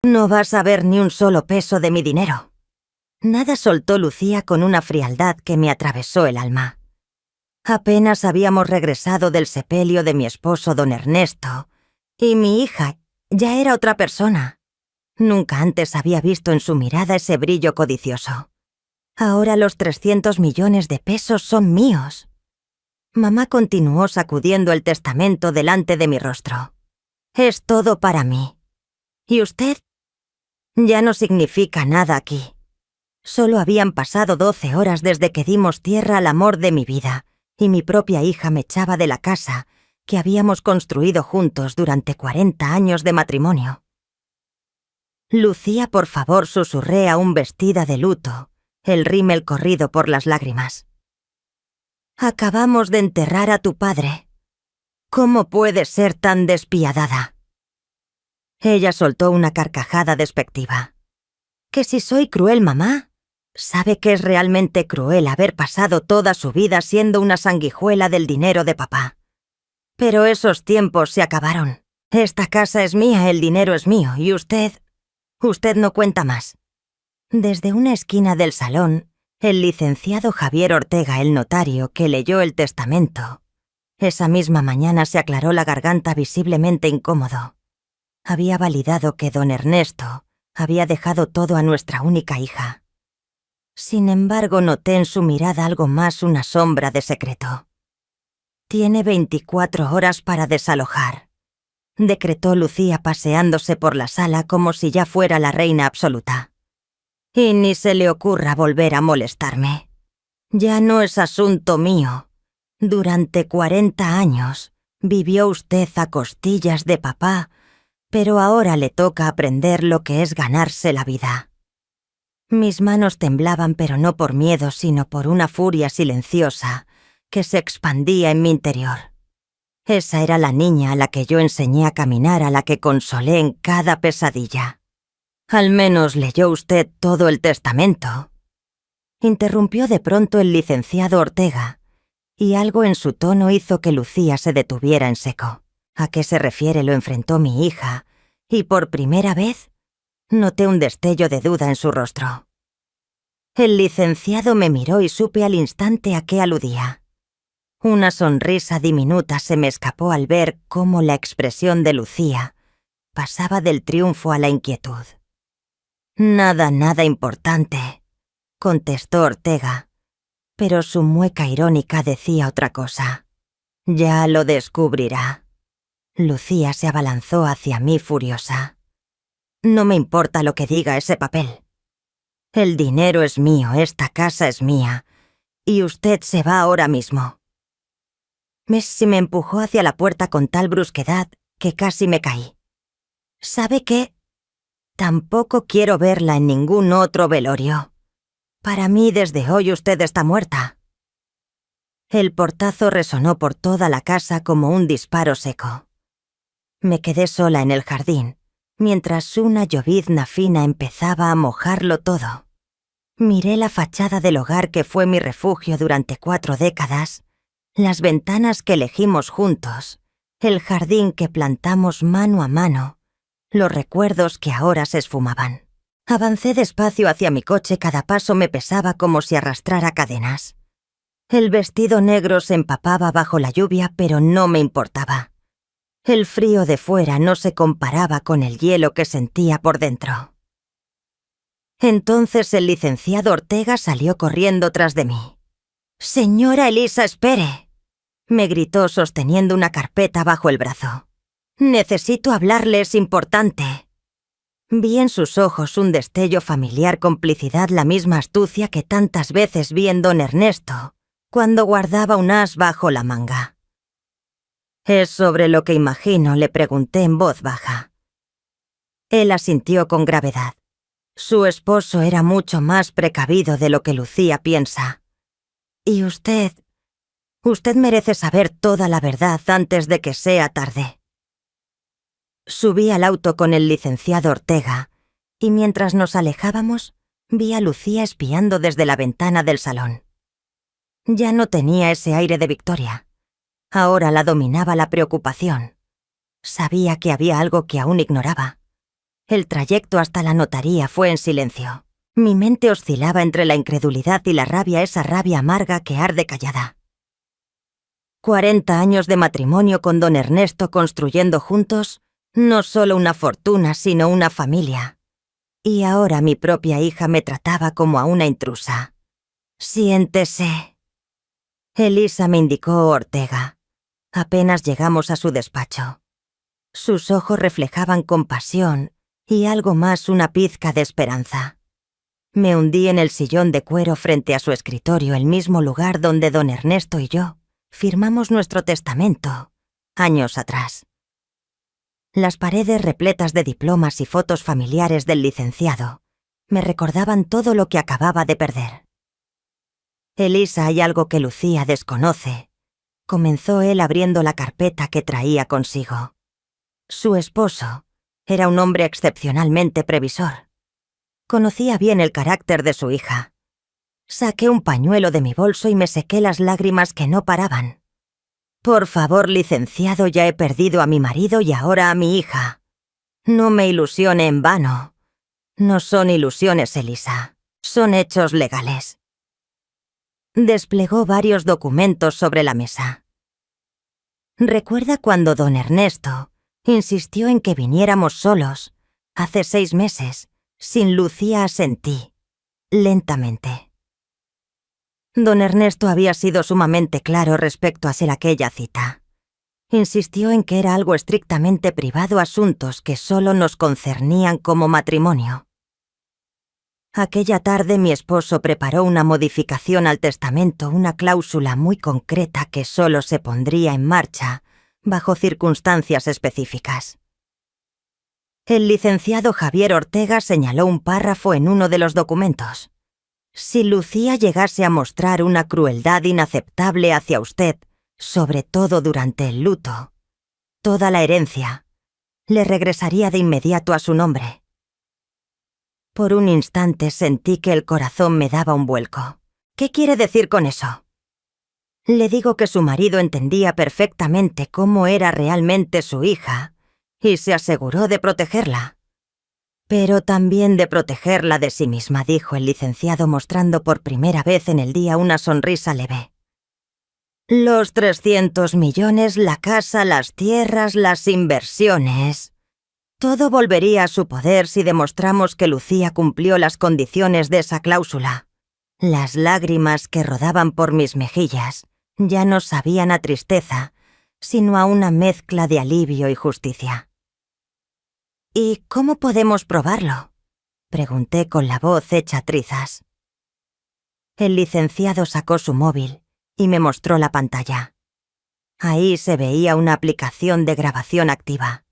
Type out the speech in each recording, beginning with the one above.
No vas a ver ni un solo peso de mi dinero. Nada, soltó Lucía con una frialdad que me atravesó el alma. Apenas habíamos regresado del sepelio de mi esposo don Ernesto, y mi hija ya era otra persona. Nunca antes había visto en su mirada ese brillo codicioso. Ahora los 300 millones de pesos son míos. Mamá continuó sacudiendo el testamento delante de mi rostro. Es todo para mí. ¿Y usted? Ya no significa nada aquí. Solo habían pasado 12 horas desde que dimos tierra al amor de mi vida, y mi propia hija me echaba de la casa que habíamos construido juntos durante 40 años de matrimonio. Lucía, por favor, susurré aún vestida de luto, el rímel corrido por las lágrimas. Acabamos de enterrar a tu padre. ¿Cómo puedes ser tan despiadada? Ella soltó una carcajada despectiva. ¿Que si soy cruel, mamá? Sabe que es realmente cruel haber pasado toda su vida siendo una sanguijuela del dinero de papá. Pero esos tiempos se acabaron. Esta casa es mía, el dinero es mío, y usted no cuenta más. Desde una esquina del salón, el licenciado Javier Ortega, el notario, que leyó el testamento. Esa misma mañana se aclaró la garganta visiblemente incómodo. Había validado que don Ernesto había dejado todo a nuestra única hija. Sin embargo, noté en su mirada algo más, una sombra de secreto. Tiene 24 horas para desalojar, decretó Lucía paseándose por la sala como si ya fuera la reina absoluta. Y ni se le ocurra volver a molestarme. Ya no es asunto mío. Durante 40 años vivió usted a costillas de papá, pero ahora le toca aprender lo que es ganarse la vida. Mis manos temblaban, pero no por miedo, sino por una furia silenciosa que se expandía en mi interior. Esa era la niña a la que yo enseñé a caminar, a la que consolé en cada pesadilla. Al menos leyó usted todo el testamento. Interrumpió de pronto el licenciado Ortega, y algo en su tono hizo que Lucía se detuviera en seco. ¿A qué se refiere?, lo enfrentó mi hija, y por primera vez noté un destello de duda en su rostro. El licenciado me miró y supe al instante a qué aludía. Una sonrisa diminuta se me escapó al ver cómo la expresión de Lucía pasaba del triunfo a la inquietud. Nada importante, contestó Ortega, pero su mueca irónica decía otra cosa. Ya lo descubrirá. Lucía se abalanzó hacia mí furiosa. No me importa lo que diga ese papel. El dinero es mío, esta casa es mía, y usted se va ahora mismo. Messi me empujó hacia la puerta con tal brusquedad que casi me caí. ¿Sabe qué? Tampoco quiero verla en ningún otro velorio. Para mí, desde hoy usted está muerta. El portazo resonó por toda la casa como un disparo seco. Me quedé sola en el jardín, mientras una llovizna fina empezaba a mojarlo todo. Miré la fachada del hogar que fue mi refugio durante 4 décadas, las ventanas que elegimos juntos, el jardín que plantamos mano a mano, los recuerdos que ahora se esfumaban. Avancé despacio hacia mi coche, cada paso me pesaba como si arrastrara cadenas. El vestido negro se empapaba bajo la lluvia, pero no me importaba. El frío de fuera no se comparaba con el hielo que sentía por dentro. Entonces el licenciado Ortega salió corriendo tras de mí. «Señora Elisa, espere», me gritó sosteniendo una carpeta bajo el brazo. «Necesito hablarle, es importante». Vi en sus ojos un destello familiar, complicidad, la misma astucia que tantas veces vi en don Ernesto, cuando guardaba un as bajo la manga. «¿Es sobre lo que imagino?», le pregunté en voz baja. Él asintió con gravedad. Su esposo era mucho más precavido de lo que Lucía piensa. Y usted merece saber toda la verdad antes de que sea tarde. Subí al auto con el licenciado Ortega, y mientras nos alejábamos, vi a Lucía espiando desde la ventana del salón. Ya no tenía ese aire de victoria. Ahora la dominaba la preocupación. Sabía que había algo que aún ignoraba. El trayecto hasta la notaría fue en silencio. Mi mente oscilaba entre la incredulidad y la rabia, esa rabia amarga que arde callada. 40 años de matrimonio con don Ernesto construyendo juntos, no solo una fortuna, sino una familia. Y ahora mi propia hija me trataba como a una intrusa. «Siéntese». Elisa me indicó Ortega. Apenas llegamos a su despacho. Sus ojos reflejaban compasión y algo más, una pizca de esperanza. Me hundí en el sillón de cuero frente a su escritorio, el mismo lugar donde don Ernesto y yo firmamos nuestro testamento, años atrás. Las paredes repletas de diplomas y fotos familiares del licenciado me recordaban todo lo que acababa de perder. «Elisa, hay algo que Lucía desconoce», comenzó él abriendo la carpeta que traía consigo. Su esposo era un hombre excepcionalmente previsor. Conocía bien el carácter de su hija. Saqué un pañuelo de mi bolso y me sequé las lágrimas que no paraban. «Por favor, licenciado, ya he perdido a mi marido y ahora a mi hija. No me ilusione en vano. No son ilusiones, Elisa. Son hechos legales». Desplegó varios documentos sobre la mesa. «¿Recuerda cuando don Ernesto insistió en que viniéramos solos, hace 6 meses, sin Lucía?» Asentí, lentamente. Don Ernesto había sido sumamente claro respecto a hacer aquella cita. Insistió en que era algo estrictamente privado, asuntos que solo nos concernían como matrimonio. Aquella tarde mi esposo preparó una modificación al testamento, una cláusula muy concreta que solo se pondría en marcha bajo circunstancias específicas. El licenciado Javier Ortega señaló un párrafo en uno de los documentos. «Si Lucía llegase a mostrar una crueldad inaceptable hacia usted, sobre todo durante el luto, toda la herencia le regresaría de inmediato a su nombre». Por un instante sentí que el corazón me daba un vuelco. «¿Qué quiere decir con eso?» Le digo que su marido entendía perfectamente cómo era realmente su hija y se aseguró de protegerla. «Pero también de protegerla de sí misma», dijo el licenciado, mostrando por primera vez en el día una sonrisa leve. «Los 300 millones, la casa, las tierras, las inversiones. Todo volvería a su poder si demostramos que Lucía cumplió las condiciones de esa cláusula». Las lágrimas que rodaban por mis mejillas ya no sabían a tristeza, sino a una mezcla de alivio y justicia. «¿Y cómo podemos probarlo?», pregunté con la voz hecha trizas. El licenciado sacó su móvil y me mostró la pantalla. Ahí se veía una aplicación de grabación activa.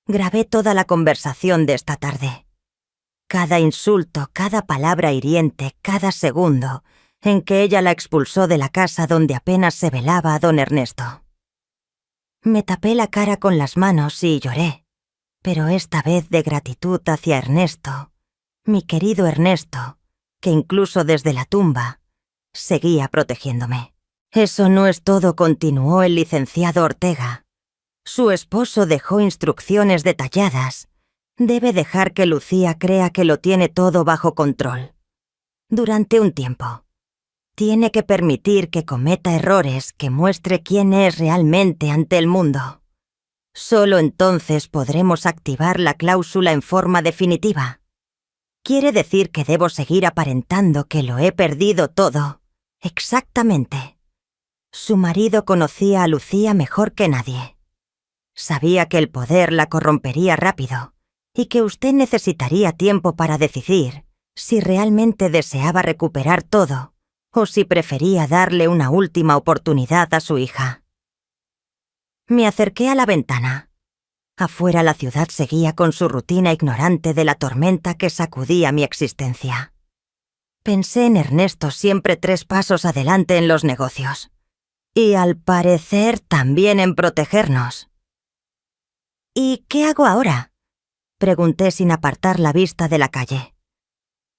Grabé toda la conversación de esta tarde. Cada insulto, cada palabra hiriente, cada segundo en que ella la expulsó de la casa donde apenas se velaba a don Ernesto. Me tapé la cara con las manos y lloré, pero esta vez de gratitud hacia Ernesto, mi querido Ernesto, que incluso desde la tumba seguía protegiéndome. «Eso no es todo», continuó el licenciado Ortega. «Su esposo dejó instrucciones detalladas. Debe dejar que Lucía crea que lo tiene todo bajo control. Durante un tiempo. Tiene que permitir que cometa errores, que muestre quién es realmente ante el mundo. Solo entonces podremos activar la cláusula en forma definitiva. ¿Quiere decir que debo seguir aparentando que lo he perdido todo?» «Exactamente». Su marido conocía a Lucía mejor que nadie. Sabía que el poder la corrompería rápido y que usted necesitaría tiempo para decidir si realmente deseaba recuperar todo o si prefería darle una última oportunidad a su hija. Me acerqué a la ventana. Afuera la ciudad seguía con su rutina ignorante de la tormenta que sacudía mi existencia. Pensé en Ernesto, siempre 3 pasos adelante en los negocios. Y al parecer también en protegernos. «¿Y qué hago ahora?», pregunté sin apartar la vista de la calle.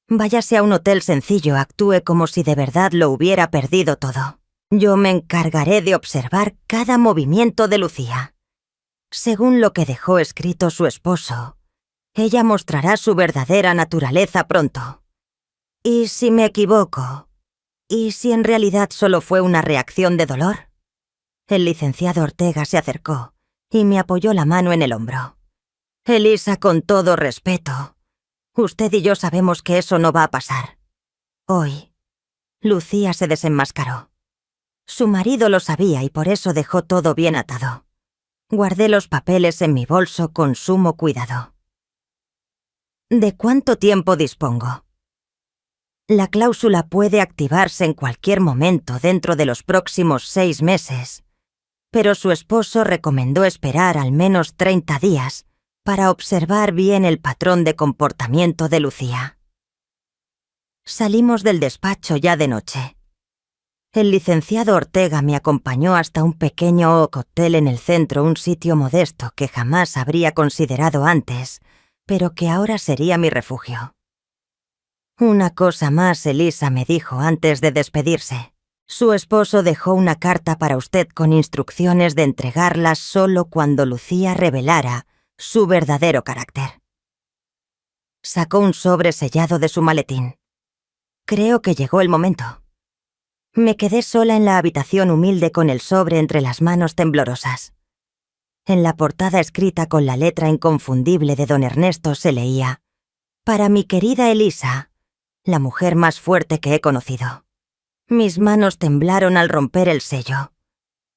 «Váyase a un hotel sencillo, actúe como si de verdad lo hubiera perdido todo. Yo me encargaré de observar cada movimiento de Lucía. Según lo que dejó escrito su esposo, Ella mostrará su verdadera naturaleza pronto. ¿Y si me equivoco? ¿Y si en realidad solo fue una reacción de dolor? El licenciado Ortega se acercó y me apoyó la mano en el hombro. Elisa, con todo respeto, usted y yo sabemos que eso no va a pasar. Hoy, Lucía se desenmascaró. Su marido lo sabía y por eso dejó todo bien atado. Guardé los papeles en mi bolso con sumo cuidado. ¿De cuánto tiempo dispongo? La cláusula puede activarse en cualquier momento dentro de los próximos 6 meses, pero su esposo recomendó esperar al menos 30 días para observar bien el patrón de comportamiento de Lucía. Salimos del despacho ya de noche. El licenciado Ortega me acompañó hasta un pequeño hotel en el centro, un sitio modesto que jamás habría considerado antes, pero que ahora sería mi refugio. Una cosa más, Elisa me dijo antes de despedirse. Su esposo dejó una carta para usted con instrucciones de entregarla solo cuando Lucía revelara su verdadero carácter. Sacó un sobre sellado de su maletín. Creo que llegó el momento. Me quedé sola en la habitación humilde con el sobre entre las manos temblorosas. En la portada escrita con la letra inconfundible de don Ernesto se leía: «Para mi querida Elisa, la mujer más fuerte que he conocido». Mis manos temblaron al romper el sello.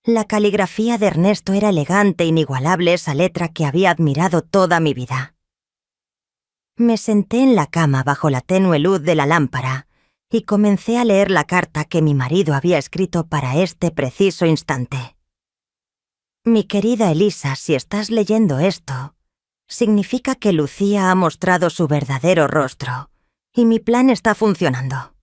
La caligrafía de Ernesto era elegante e inigualable, esa letra que había admirado toda mi vida. Me senté en la cama bajo la tenue luz de la lámpara y comencé a leer la carta que mi marido había escrito para este preciso instante. Mi querida Elisa, si estás leyendo esto, significa que Lucía ha mostrado su verdadero rostro y mi plan está funcionando.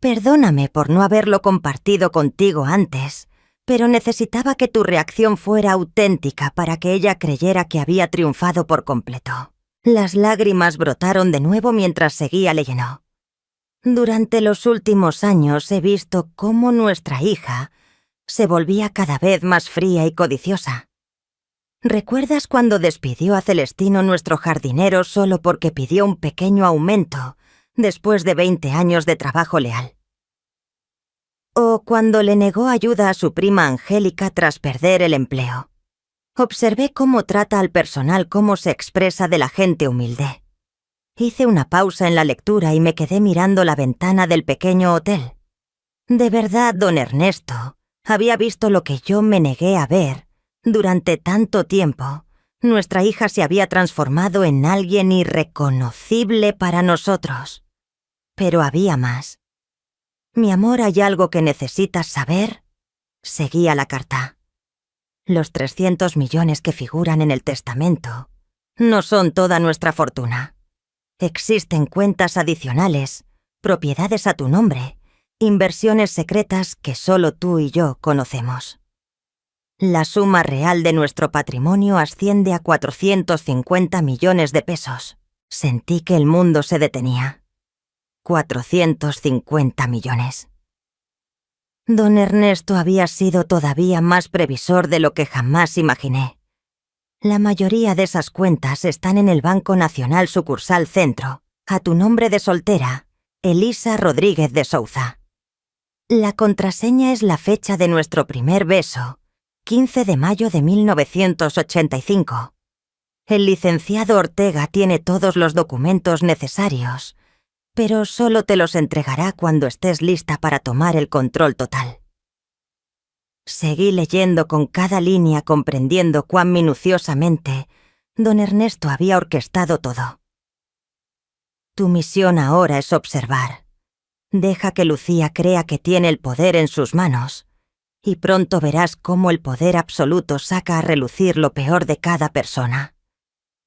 Perdóname por no haberlo compartido contigo antes, pero necesitaba que tu reacción fuera auténtica para que ella creyera que había triunfado por completo. Las lágrimas brotaron de nuevo mientras seguía leyendo. Durante los últimos años he visto cómo nuestra hija se volvía cada vez más fría y codiciosa. ¿Recuerdas cuando despidió a Celestino, nuestro jardinero, solo porque pidió un pequeño aumento después de 20 años de trabajo leal? ¿O cuando le negó ayuda a su prima Angélica tras perder el empleo? Observé cómo trata al personal, cómo se expresa de la gente humilde. Hice una pausa en la lectura y me quedé mirando la ventana del pequeño hotel. De verdad, don Ernesto había visto lo que yo me negué a ver. Durante tanto tiempo, nuestra hija se había transformado en alguien irreconocible para nosotros. Pero había más. Mi amor, ¿hay algo que necesitas saber? Seguía la carta. Los 300 millones que figuran en el testamento no son toda nuestra fortuna. Existen cuentas adicionales, propiedades a tu nombre, inversiones secretas que solo tú y yo conocemos. La suma real de nuestro patrimonio asciende a 450 millones de pesos. Sentí que el mundo se detenía. 450 millones. Don Ernesto había sido todavía más previsor de lo que jamás imaginé. La mayoría de esas cuentas están en el Banco Nacional Sucursal Centro, a tu nombre de soltera, Elisa Rodríguez de Souza. La contraseña es la fecha de nuestro primer beso, 15 de mayo de 1985. El licenciado Ortega tiene todos los documentos necesarios, pero solo te los entregará cuando estés lista para tomar el control total. Seguí leyendo con cada línea, comprendiendo cuán minuciosamente don Ernesto había orquestado todo. Tu misión ahora es observar. Deja que Lucía crea que tiene el poder en sus manos, y pronto verás cómo el poder absoluto saca a relucir lo peor de cada persona.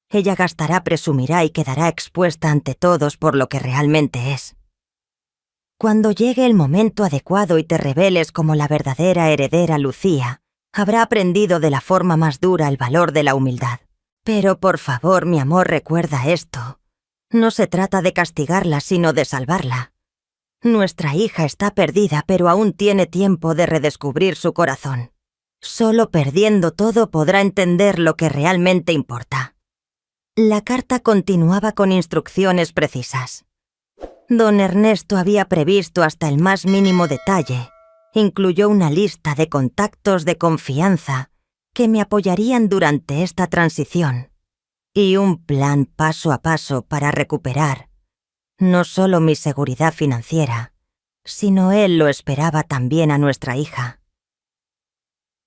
Ella gastará, presumirá y quedará expuesta ante todos por lo que realmente es. Cuando llegue el momento adecuado y te reveles como la verdadera heredera Lucía, habrá aprendido de la forma más dura el valor de la humildad. Pero por favor, mi amor, recuerda esto. No se trata de castigarla, sino de salvarla. Nuestra hija está perdida, pero aún tiene tiempo de redescubrir su corazón. Solo perdiendo todo podrá entender lo que realmente importa. La carta continuaba con instrucciones precisas. Don Ernesto había previsto hasta el más mínimo detalle. Incluyó una lista de contactos de confianza que me apoyarían durante esta transición y un plan paso a paso para recuperar no solo mi seguridad financiera, sino él lo esperaba también a nuestra hija.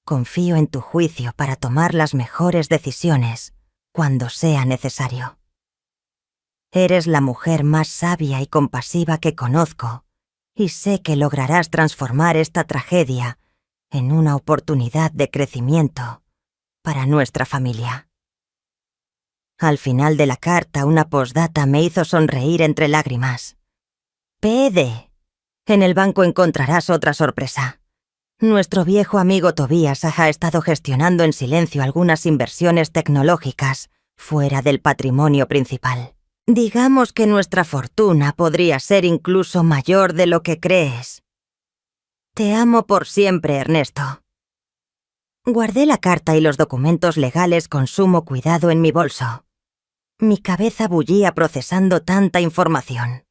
Confío en tu juicio para tomar las mejores decisiones cuando sea necesario. Eres la mujer más sabia y compasiva que conozco, y sé que lograrás transformar esta tragedia en una oportunidad de crecimiento para nuestra familia. Al final de la carta, una postdata me hizo sonreír entre lágrimas. PD. En el banco encontrarás otra sorpresa. Nuestro viejo amigo Tobías ha estado gestionando en silencio algunas inversiones tecnológicas fuera del patrimonio principal. Digamos que nuestra fortuna podría ser incluso mayor de lo que crees. Te amo por siempre, Ernesto. Guardé la carta y los documentos legales con sumo cuidado en mi bolso. Mi cabeza bullía procesando tanta información.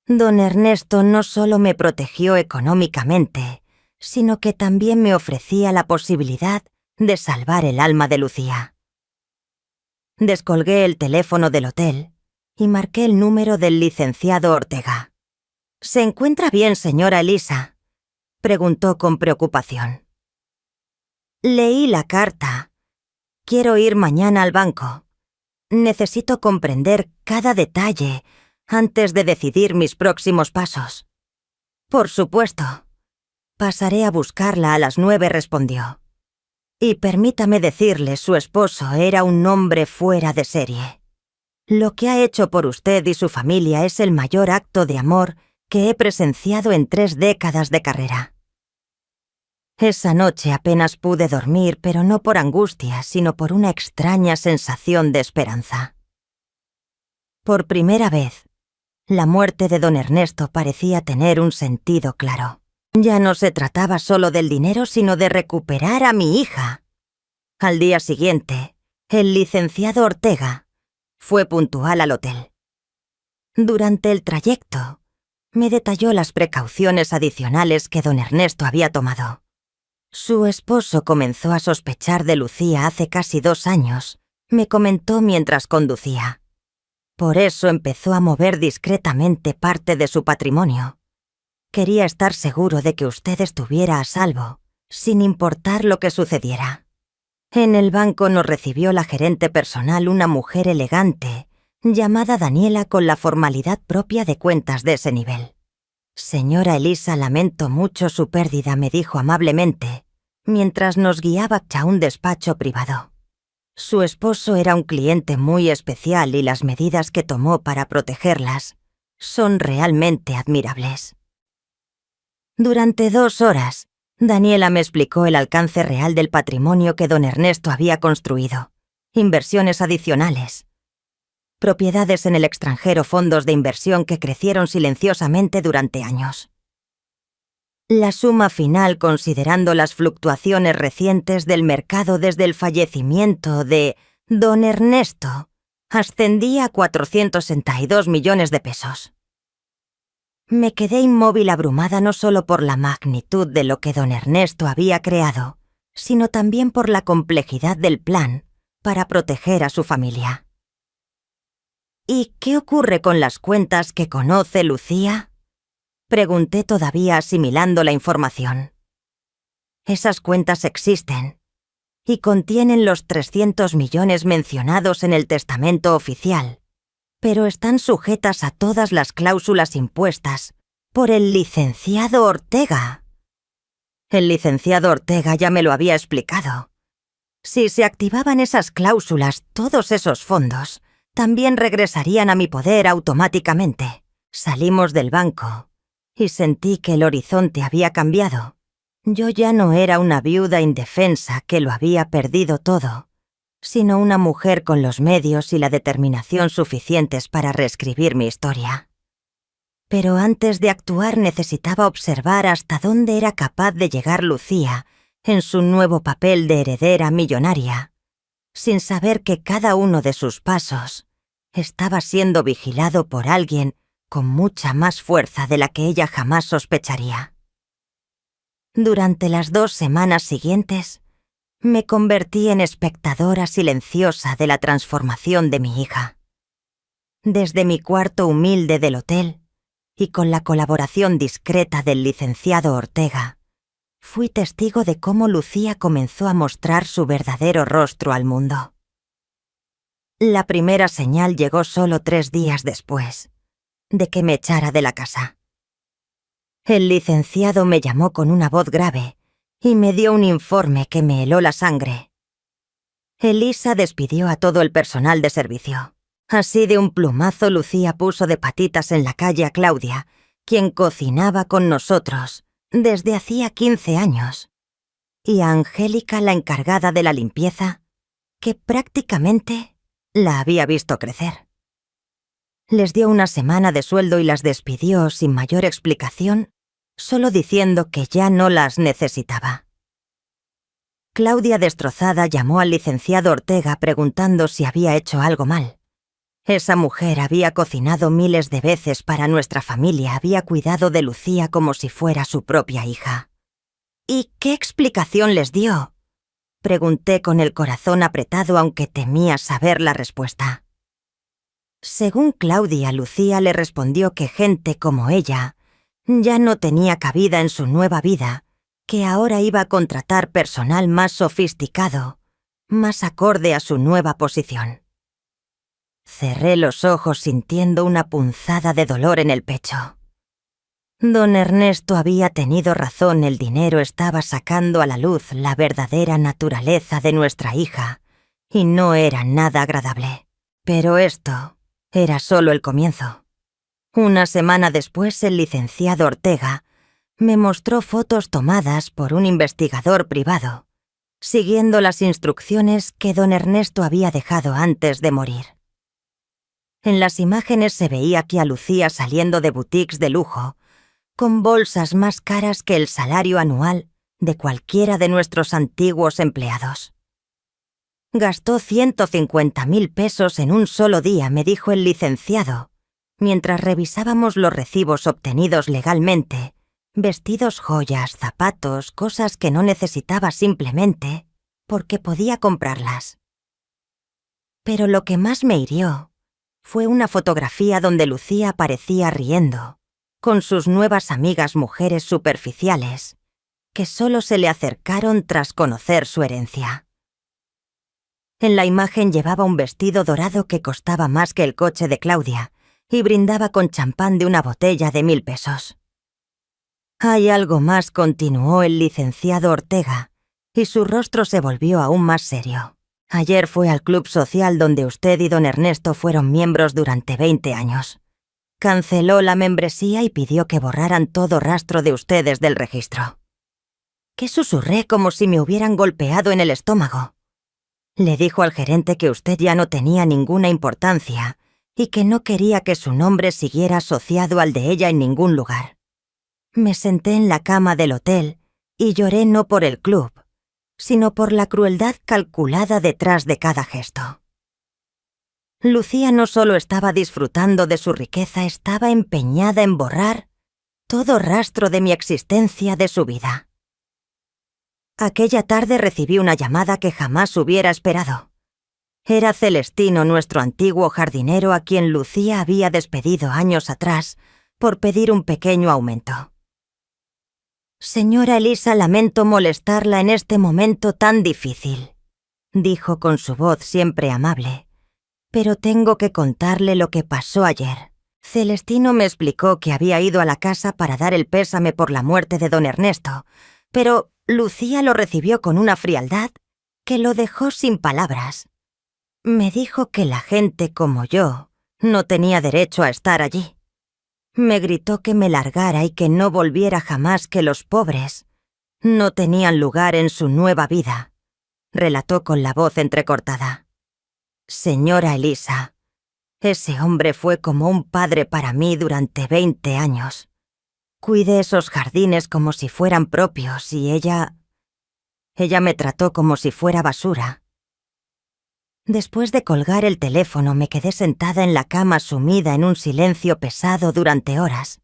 Don Ernesto no solo me protegió económicamente, sino que también me ofrecía la posibilidad de salvar el alma de Lucía. Descolgué el teléfono del hotel y marqué el número del licenciado Ortega. ¿Se encuentra bien, señora Elisa?, preguntó con preocupación. Leí la carta. Quiero ir mañana al banco. Necesito comprender cada detalle antes de decidir mis próximos pasos. Por supuesto. Pasaré a buscarla a las 9, respondió. Y permítame decirle, su esposo era un hombre fuera de serie. Lo que ha hecho por usted y su familia es el mayor acto de amor que he presenciado en 3 décadas de carrera. Esa noche apenas pude dormir, pero no por angustia, sino por una extraña sensación de esperanza. Por primera vez, la muerte de don Ernesto parecía tener un sentido claro. Ya no se trataba solo del dinero, sino de recuperar a mi hija. Al día siguiente, el licenciado Ortega fue puntual al hotel. Durante el trayecto, me detalló las precauciones adicionales que don Ernesto había tomado. Su esposo comenzó a sospechar de Lucía hace casi 2 años, me comentó mientras conducía. Por eso empezó a mover discretamente parte de su patrimonio. Quería estar seguro de que usted estuviera a salvo, sin importar lo que sucediera. En el banco nos recibió la gerente personal, una mujer elegante, llamada Daniela, con la formalidad propia de cuentas de ese nivel. Señora Elisa, lamento mucho su pérdida, me dijo amablemente, mientras nos guiaba hacia un despacho privado. Su esposo era un cliente muy especial y las medidas que tomó para protegerlas son realmente admirables. Durante 2 horas, Daniela me explicó el alcance real del patrimonio que don Ernesto había construido, inversiones adicionales, propiedades en el extranjero, fondos de inversión que crecieron silenciosamente durante años. La suma final, considerando las fluctuaciones recientes del mercado desde el fallecimiento de don Ernesto, ascendía a 462 millones de pesos. Me quedé inmóvil, abrumada no solo por la magnitud de lo que don Ernesto había creado, sino también por la complejidad del plan para proteger a su familia. ¿Y qué ocurre con las cuentas que conoce Lucía?, pregunté, todavía asimilando la información. Esas cuentas existen y contienen los 300 millones mencionados en el testamento oficial, pero están sujetas a todas las cláusulas impuestas por el licenciado Ortega. El licenciado Ortega ya me lo había explicado. Si se activaban esas cláusulas, todos esos fondos también regresarían a mi poder automáticamente. Salimos del banco y sentí que el horizonte había cambiado. Yo ya no era una viuda indefensa que lo había perdido todo, sino una mujer con los medios y la determinación suficientes para reescribir mi historia. Pero antes de actuar necesitaba observar hasta dónde era capaz de llegar Lucía en su nuevo papel de heredera millonaria, sin saber que cada uno de sus pasos estaba siendo vigilado por alguien con mucha más fuerza de la que ella jamás sospecharía. Durante las 2 semanas siguientes, me convertí en espectadora silenciosa de la transformación de mi hija. Desde mi cuarto humilde del hotel, y con la colaboración discreta del licenciado Ortega, fui testigo de cómo Lucía comenzó a mostrar su verdadero rostro al mundo. La primera señal llegó solo 3 días después de que me echara de la casa. El licenciado me llamó con una voz grave y me dio un informe que me heló la sangre. Elisa despidió a todo el personal de servicio. Así de un plumazo, Lucía puso de patitas en la calle a Claudia, quien cocinaba con nosotros desde hacía 15 años, y a Angélica, la encargada de la limpieza, que prácticamente la había visto crecer. Les dio una semana de sueldo y las despidió sin mayor explicación, solo diciendo que ya no las necesitaba. Claudia, destrozada, llamó al licenciado Ortega preguntando si había hecho algo mal. Esa mujer había cocinado miles de veces para nuestra familia, había cuidado de Lucía como si fuera su propia hija. ¿Y qué explicación les dio?, pregunté con el corazón apretado, aunque temía saber la respuesta. Según Claudia, Lucía le respondió que gente como ella ya no tenía cabida en su nueva vida, que ahora iba a contratar personal más sofisticado, más acorde a su nueva posición. Cerré los ojos sintiendo una punzada de dolor en el pecho. Don Ernesto había tenido razón, el dinero estaba sacando a la luz la verdadera naturaleza de nuestra hija, y no era nada agradable. Pero esto era solo el comienzo. Una semana después, el licenciado Ortega me mostró fotos tomadas por un investigador privado, siguiendo las instrucciones que don Ernesto había dejado antes de morir. En las imágenes se veía que a Lucía saliendo de boutiques de lujo, con bolsas más caras que el salario anual de cualquiera de nuestros antiguos empleados. Gastó 150.000 pesos en un solo día, me dijo el licenciado, mientras revisábamos los recibos obtenidos legalmente, vestidos, joyas, zapatos, cosas que no necesitaba simplemente porque podía comprarlas. Pero lo que más me hirió fue una fotografía donde Lucía aparecía riendo, con sus nuevas amigas mujeres superficiales, que solo se le acercaron tras conocer su herencia. En la imagen llevaba un vestido dorado que costaba más que el coche de Claudia y brindaba con champán de una botella de 1.000 pesos. Hay algo más, continuó el licenciado Ortega, y su rostro se volvió aún más serio. Ayer fue al club social donde usted y don Ernesto fueron miembros durante 20 años. Canceló la membresía y pidió que borraran todo rastro de ustedes del registro. ¿Qué susurré como si me hubieran golpeado en el estómago? Le dijo al gerente que usted ya no tenía ninguna importancia y que no quería que su nombre siguiera asociado al de ella en ningún lugar. Me senté en la cama del hotel y lloré no por el club, sino por la crueldad calculada detrás de cada gesto. Lucía no solo estaba disfrutando de su riqueza, estaba empeñada en borrar todo rastro de mi existencia de su vida. Aquella tarde recibí una llamada que jamás hubiera esperado. Era Celestino, nuestro antiguo jardinero, a quien Lucía había despedido años atrás por pedir un pequeño aumento. «Señora Elisa, lamento molestarla en este momento tan difícil», dijo con su voz siempre amable, «pero tengo que contarle lo que pasó ayer». Celestino me explicó que había ido a la casa para dar el pésame por la muerte de don Ernesto, pero Lucía lo recibió con una frialdad que lo dejó sin palabras. Me dijo que la gente como yo no tenía derecho a estar allí. Me gritó que me largara y que no volviera jamás, que los pobres no tenían lugar en su nueva vida, relató con la voz entrecortada. Señora Elisa, ese hombre fue como un padre para mí durante 20 años. Cuidé esos jardines como si fueran propios y ella me trató como si fuera basura. Después de colgar el teléfono, me quedé sentada en la cama sumida en un silencio pesado durante horas.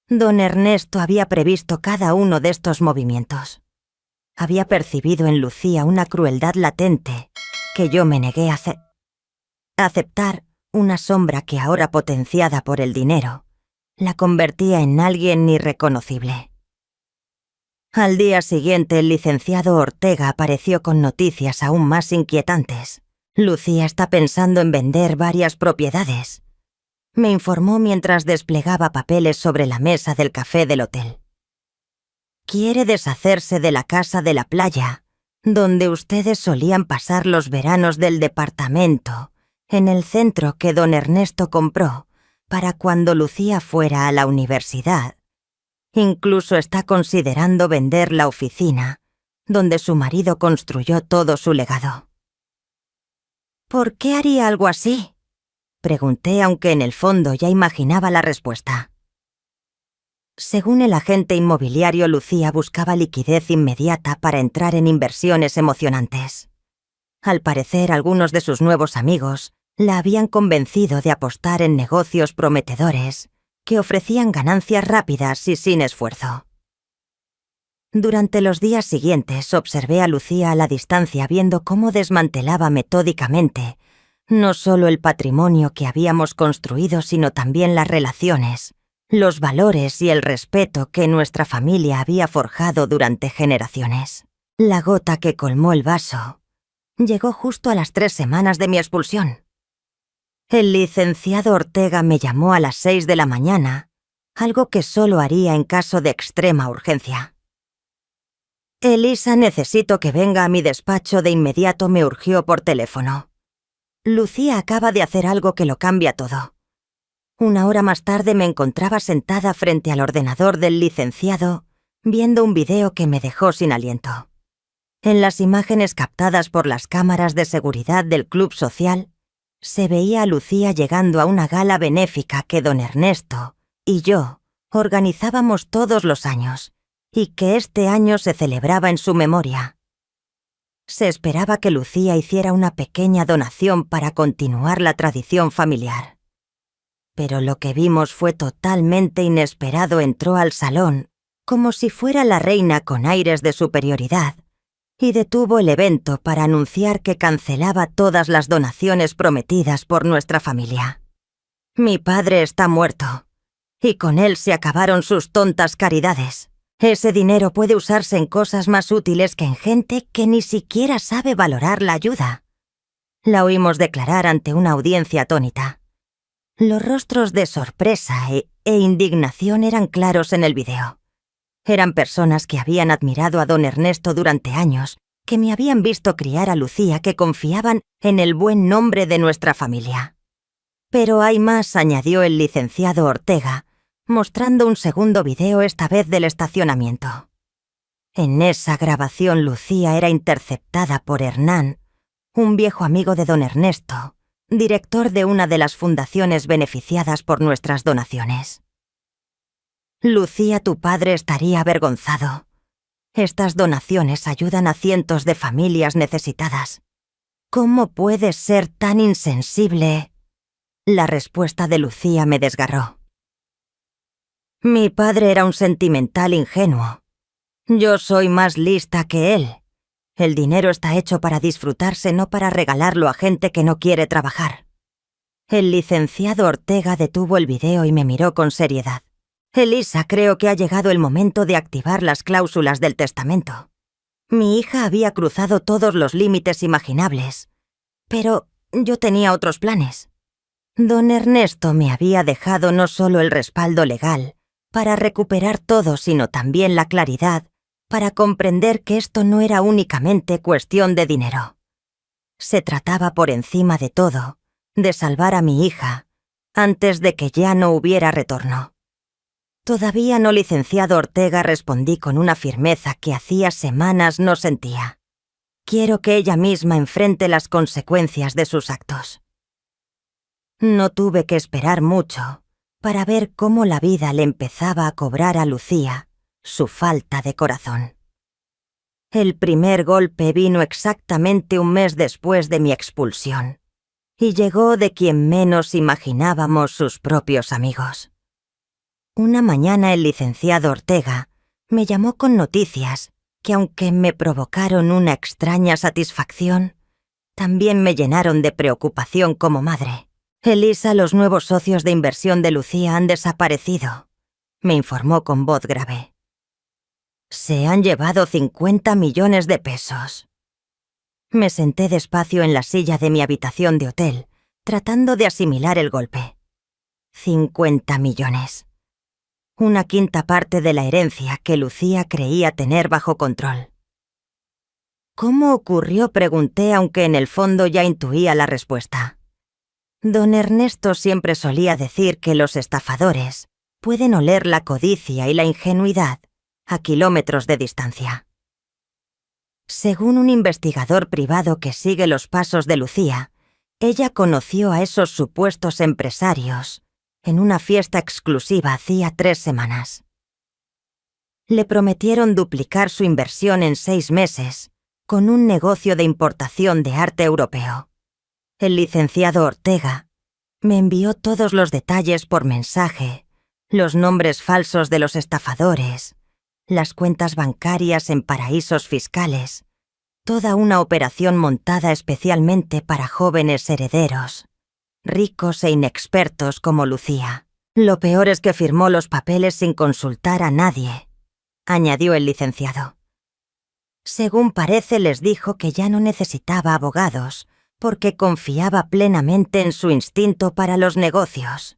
Don Ernesto había previsto cada uno de estos movimientos. Había percibido en Lucía una crueldad latente que yo me negué a aceptar, una sombra que ahora, potenciada por el dinero, la convertía en alguien irreconocible. Al día siguiente, el licenciado Ortega apareció con noticias aún más inquietantes. Lucía está pensando en vender varias propiedades, me informó mientras desplegaba papeles sobre la mesa del café del hotel. Quiere deshacerse de la casa de la playa, donde ustedes solían pasar los veranos del departamento, en el centro que don Ernesto compró para cuando Lucía fuera a la universidad. Incluso está considerando vender la oficina, donde su marido construyó todo su legado. ¿Por qué haría algo así?, pregunté, aunque en el fondo ya imaginaba la respuesta. Según el agente inmobiliario, Lucía buscaba liquidez inmediata para entrar en inversiones emocionantes. Al parecer, algunos de sus nuevos amigos la habían convencido de apostar en negocios prometedores que ofrecían ganancias rápidas y sin esfuerzo. Durante los días siguientes observé a Lucía a la distancia viendo cómo desmantelaba metódicamente no solo el patrimonio que habíamos construido, sino también las relaciones, los valores y el respeto que nuestra familia había forjado durante generaciones. La gota que colmó el vaso llegó justo a las 3 semanas de mi expulsión. El licenciado Ortega me llamó a las 6 de la mañana, algo que solo haría en caso de extrema urgencia. «Elisa, necesito que venga a mi despacho de inmediato», me urgió por teléfono. «Lucía acaba de hacer algo que lo cambia todo». Una hora más tarde me encontraba sentada frente al ordenador del licenciado, viendo un video que me dejó sin aliento. En las imágenes captadas por las cámaras de seguridad del club social, se veía a Lucía llegando a una gala benéfica que don Ernesto y yo organizábamos todos los años, y que este año se celebraba en su memoria. Se esperaba que Lucía hiciera una pequeña donación para continuar la tradición familiar. Pero lo que vimos fue totalmente inesperado. Entró al salón, como si fuera la reina con aires de superioridad, y detuvo el evento para anunciar que cancelaba todas las donaciones prometidas por nuestra familia. «Mi padre está muerto, y con él se acabaron sus tontas caridades. Ese dinero puede usarse en cosas más útiles que en gente que ni siquiera sabe valorar la ayuda», la oímos declarar ante una audiencia atónita. Los rostros de sorpresa e indignación eran claros en el video. Eran personas que habían admirado a don Ernesto durante años, que me habían visto criar a Lucía, que confiaban en el buen nombre de nuestra familia. «Pero hay más», añadió el licenciado Ortega, mostrando un segundo video, esta vez del estacionamiento. En esa grabación, Lucía era interceptada por Hernán, un viejo amigo de don Ernesto, director de una de las fundaciones beneficiadas por nuestras donaciones. «Lucía, tu padre estaría avergonzado. Estas donaciones ayudan a cientos de familias necesitadas. ¿Cómo puedes ser tan insensible?». La respuesta de Lucía me desgarró. «Mi padre era un sentimental ingenuo. Yo soy más lista que él. El dinero está hecho para disfrutarse, no para regalarlo a gente que no quiere trabajar». El licenciado Ortega detuvo el video y me miró con seriedad. «Elisa, creo que ha llegado el momento de activar las cláusulas del testamento. Mi hija había cruzado todos los límites imaginables, pero yo tenía otros planes. Don Ernesto me había dejado no solo el respaldo legal para recuperar todo, sino también la claridad para comprender que esto no era únicamente cuestión de dinero. Se trataba, por encima de todo, de salvar a mi hija antes de que ya no hubiera retorno». «Todavía no, licenciado Ortega», respondí con una firmeza que hacía semanas no sentía. «Quiero que ella misma enfrente las consecuencias de sus actos». No tuve que esperar mucho para ver cómo la vida le empezaba a cobrar a Lucía su falta de corazón. El primer golpe vino exactamente un mes después de mi expulsión, y llegó de quien menos imaginábamos sus propios amigos. Una mañana el licenciado Ortega me llamó con noticias que, aunque me provocaron una extraña satisfacción, también me llenaron de preocupación como madre. Elisa, los nuevos socios de inversión de Lucía han desaparecido, me informó con voz grave. Se han llevado 50 millones de pesos. Me senté despacio en la silla de mi habitación de hotel, tratando de asimilar el golpe. 50 millones. Una quinta parte de la herencia que Lucía creía tener bajo control. ¿Cómo ocurrió?, pregunté, aunque en el fondo ya intuía la respuesta. Don Ernesto siempre solía decir que los estafadores pueden oler la codicia y la ingenuidad a kilómetros de distancia. Según un investigador privado que sigue los pasos de Lucía, ella conoció a esos supuestos empresarios en una fiesta exclusiva hacía 3 semanas. Le prometieron duplicar su inversión en 6 meses con un negocio de importación de arte europeo. El licenciado Ortega me envió todos los detalles por mensaje, los nombres falsos de los estafadores, las cuentas bancarias en paraísos fiscales, toda una operación montada especialmente para jóvenes herederos, ricos e inexpertos como Lucía. Lo peor es que firmó los papeles sin consultar a nadie, añadió el licenciado. Según parece, les dijo que ya no necesitaba abogados, porque confiaba plenamente en su instinto para los negocios.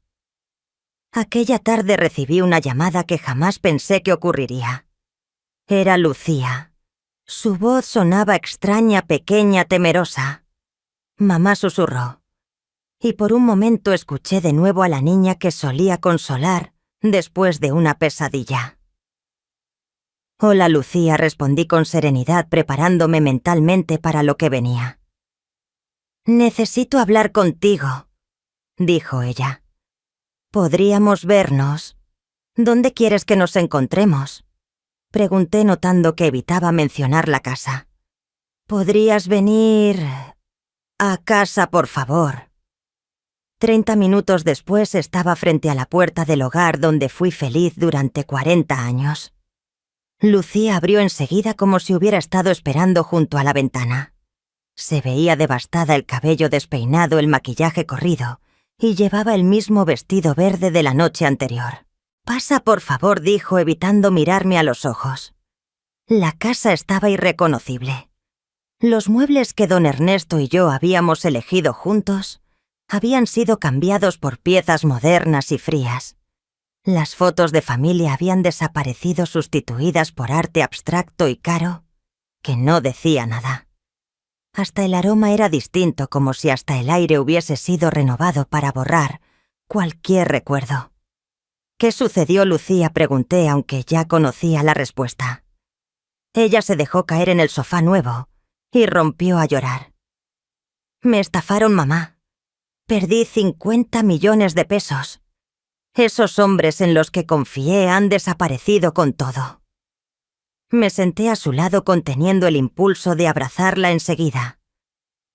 Aquella tarde recibí una llamada que jamás pensé que ocurriría. Era Lucía. Su voz sonaba extraña, pequeña, temerosa. Mamá susurró, y por un momento escuché de nuevo a la niña que solía consolar después de una pesadilla. Hola, Lucía, respondí con serenidad, preparándome mentalmente para lo que venía. Necesito hablar contigo, dijo ella. ¿Podríamos vernos? ¿Dónde quieres que nos encontremos?, pregunté, notando que evitaba mencionar la casa. ¿Podrías venir a casa, por favor? 30 minutos después estaba frente a la puerta del hogar donde fui feliz durante 40 años. Lucía abrió enseguida como si hubiera estado esperando junto a la ventana. Se veía devastada, el cabello despeinado, el maquillaje corrido, y llevaba el mismo vestido verde de la noche anterior. «Pasa, por favor», dijo, evitando mirarme a los ojos. La casa estaba irreconocible. Los muebles que don Ernesto y yo habíamos elegido juntos habían sido cambiados por piezas modernas y frías. Las fotos de familia habían desaparecido, sustituidas por arte abstracto y caro que no decía nada. Hasta el aroma era distinto, como si hasta el aire hubiese sido renovado para borrar cualquier recuerdo. «¿Qué sucedió, Lucía?», pregunté, aunque ya conocía la respuesta. Ella se dejó caer en el sofá nuevo y rompió a llorar. «Me estafaron, mamá. Perdí 50 millones de pesos. Esos hombres en los que confié han desaparecido con todo». Me senté a su lado, conteniendo el impulso de abrazarla enseguida.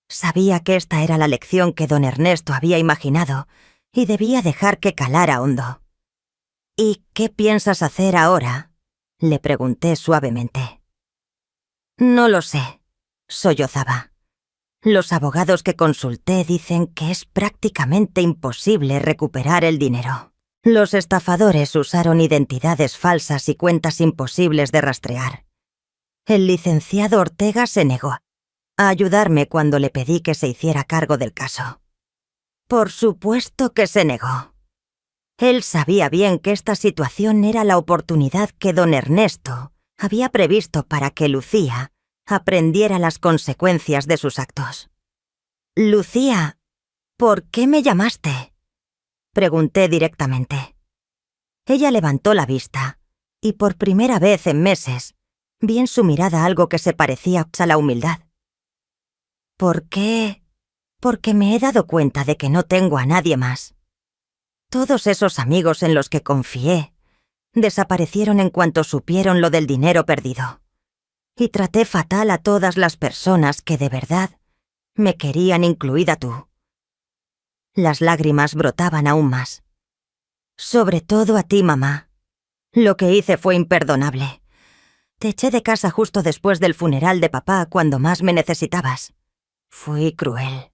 Sabía que esta era la lección que don Ernesto había imaginado y debía dejar que calara hondo. «¿Y qué piensas hacer ahora?», le pregunté suavemente. «No lo sé», sollozaba. «Los abogados que consulté dicen que es prácticamente imposible recuperar el dinero. Los estafadores usaron identidades falsas y cuentas imposibles de rastrear. El licenciado Ortega se negó a ayudarme cuando le pedí que se hiciera cargo del caso. Por supuesto que se negó. Él sabía bien que esta situación era la oportunidad que don Ernesto había previsto para que Lucía aprendiera las consecuencias de sus actos. «Lucía, ¿por qué me llamaste?», pregunté directamente. Ella levantó la vista, y por primera vez en meses vi en su mirada algo que se parecía a la humildad. «¿Por qué? Porque me he dado cuenta de que no tengo a nadie más. Todos esos amigos en los que confié desaparecieron en cuanto supieron lo del dinero perdido. y traté fatal a todas las personas que de verdad me querían, incluida tú. Las lágrimas brotaban aún más. Sobre todo a ti, mamá. Lo que hice fue imperdonable. Te eché de casa justo después del funeral de papá, cuando más me necesitabas. Fui cruel.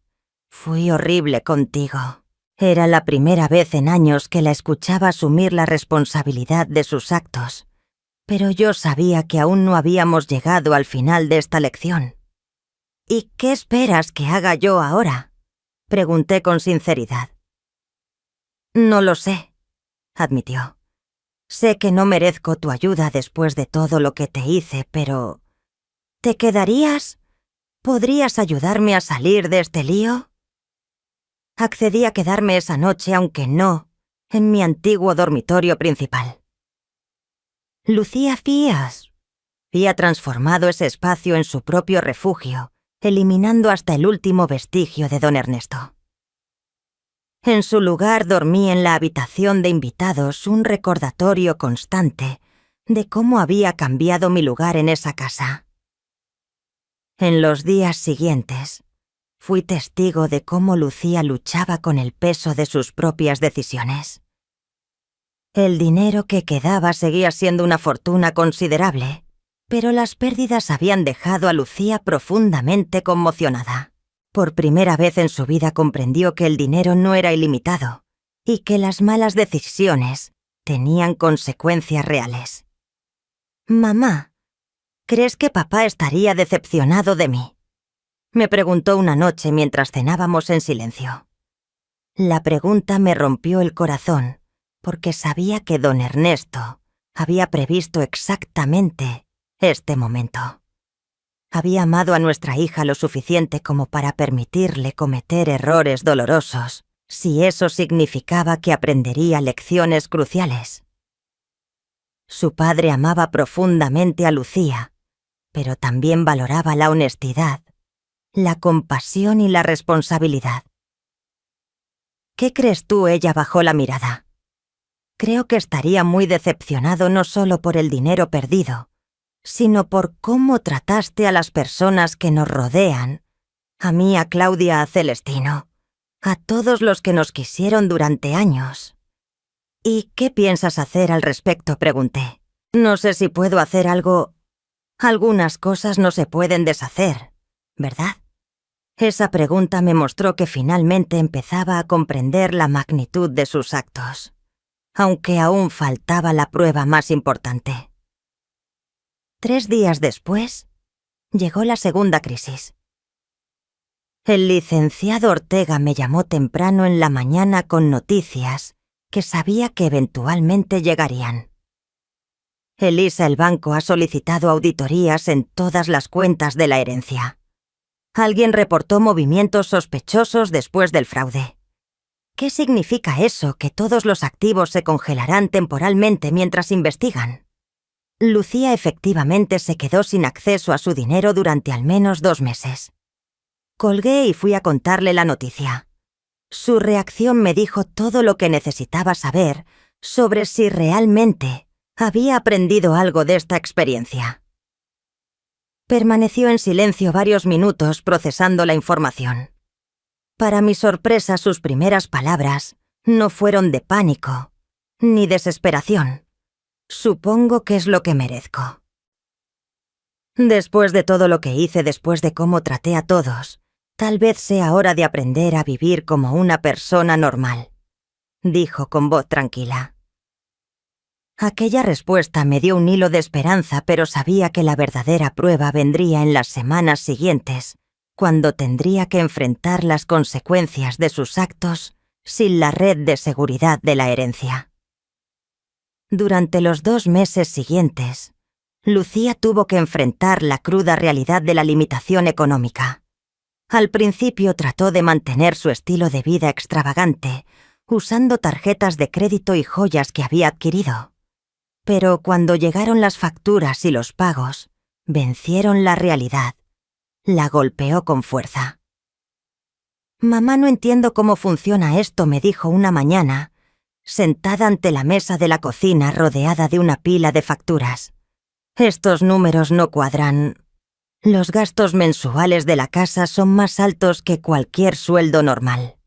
Fui horrible contigo. Era la primera vez en años que la escuchaba asumir la responsabilidad de sus actos. Pero yo sabía que aún no habíamos llegado al final de esta lección. ¿Y qué esperas que haga yo ahora?, pregunté con sinceridad. No lo sé, admitió. Sé que no merezco tu ayuda después de todo lo que te hice, pero... ¿te quedarías? ¿Podrías ayudarme a salir de este lío? Accedí a quedarme esa noche, aunque no en mi antiguo dormitorio principal. Lucía Fías había transformado ese espacio en su propio refugio, eliminando hasta el último vestigio de don Ernesto. En su lugar dormí en la habitación de invitados, un recordatorio constante de cómo había cambiado mi lugar en esa casa. En los días siguientes, fui testigo de cómo Lucía luchaba con el peso de sus propias decisiones. El dinero que quedaba seguía siendo una fortuna considerable, pero las pérdidas habían dejado a Lucía profundamente conmocionada. Por primera vez en su vida comprendió que el dinero no era ilimitado y que las malas decisiones tenían consecuencias reales. «Mamá, ¿crees que papá estaría decepcionado de mí?», me preguntó una noche mientras cenábamos en silencio. La pregunta me rompió el corazón, porque sabía que don Ernesto había previsto exactamente este momento. Había amado a nuestra hija lo suficiente como para permitirle cometer errores dolorosos, si eso significaba que aprendería lecciones cruciales. Su padre amaba profundamente a Lucía, pero también valoraba la honestidad, la compasión y la responsabilidad. ¿Qué crees tú? Ella bajó la mirada. Creo que estaría muy decepcionado no solo por el dinero perdido, sino por cómo trataste a las personas que nos rodean, a mí, a Claudia, a Celestino, a todos los que nos quisieron durante años. ¿Y qué piensas hacer al respecto?, pregunté. No sé si puedo hacer algo. Algunas cosas no se pueden deshacer, ¿verdad? Esa pregunta me mostró que finalmente empezaba a comprender la magnitud de sus actos, aunque aún faltaba la prueba más importante. 3 días después, llegó la segunda crisis. El licenciado Ortega me llamó temprano en la mañana con noticias que sabía que eventualmente llegarían. Elisa, el banco ha solicitado auditorías en todas las cuentas de la herencia. Alguien reportó movimientos sospechosos después del fraude. ¿Qué significa eso, que todos los activos se congelarán temporalmente mientras investigan? Lucía efectivamente se quedó sin acceso a su dinero durante al menos 2 meses. Colgué y fui a contarle la noticia. Su reacción me dijo todo lo que necesitaba saber sobre si realmente había aprendido algo de esta experiencia. Permaneció en silencio varios minutos procesando la información. Para mi sorpresa, sus primeras palabras no fueron de pánico ni desesperación. Supongo que es lo que merezco. Después de todo lo que hice, después de cómo traté a todos, tal vez sea hora de aprender a vivir como una persona normal, dijo con voz tranquila. Aquella respuesta me dio un hilo de esperanza, pero sabía que la verdadera prueba vendría en las semanas siguientes, cuando tendría que enfrentar las consecuencias de sus actos sin la red de seguridad de la herencia. Durante los 2 meses siguientes, Lucía tuvo que enfrentar la cruda realidad de la limitación económica. Al principio trató de mantener su estilo de vida extravagante, usando tarjetas de crédito y joyas que había adquirido. Pero cuando llegaron las facturas y los pagos, vencieron la realidad. La golpeó con fuerza. «Mamá, no entiendo cómo funciona esto», me dijo una mañana, sentada ante la mesa de la cocina rodeada de una pila de facturas. Estos números no cuadran. Los gastos mensuales de la casa son más altos que cualquier sueldo normal.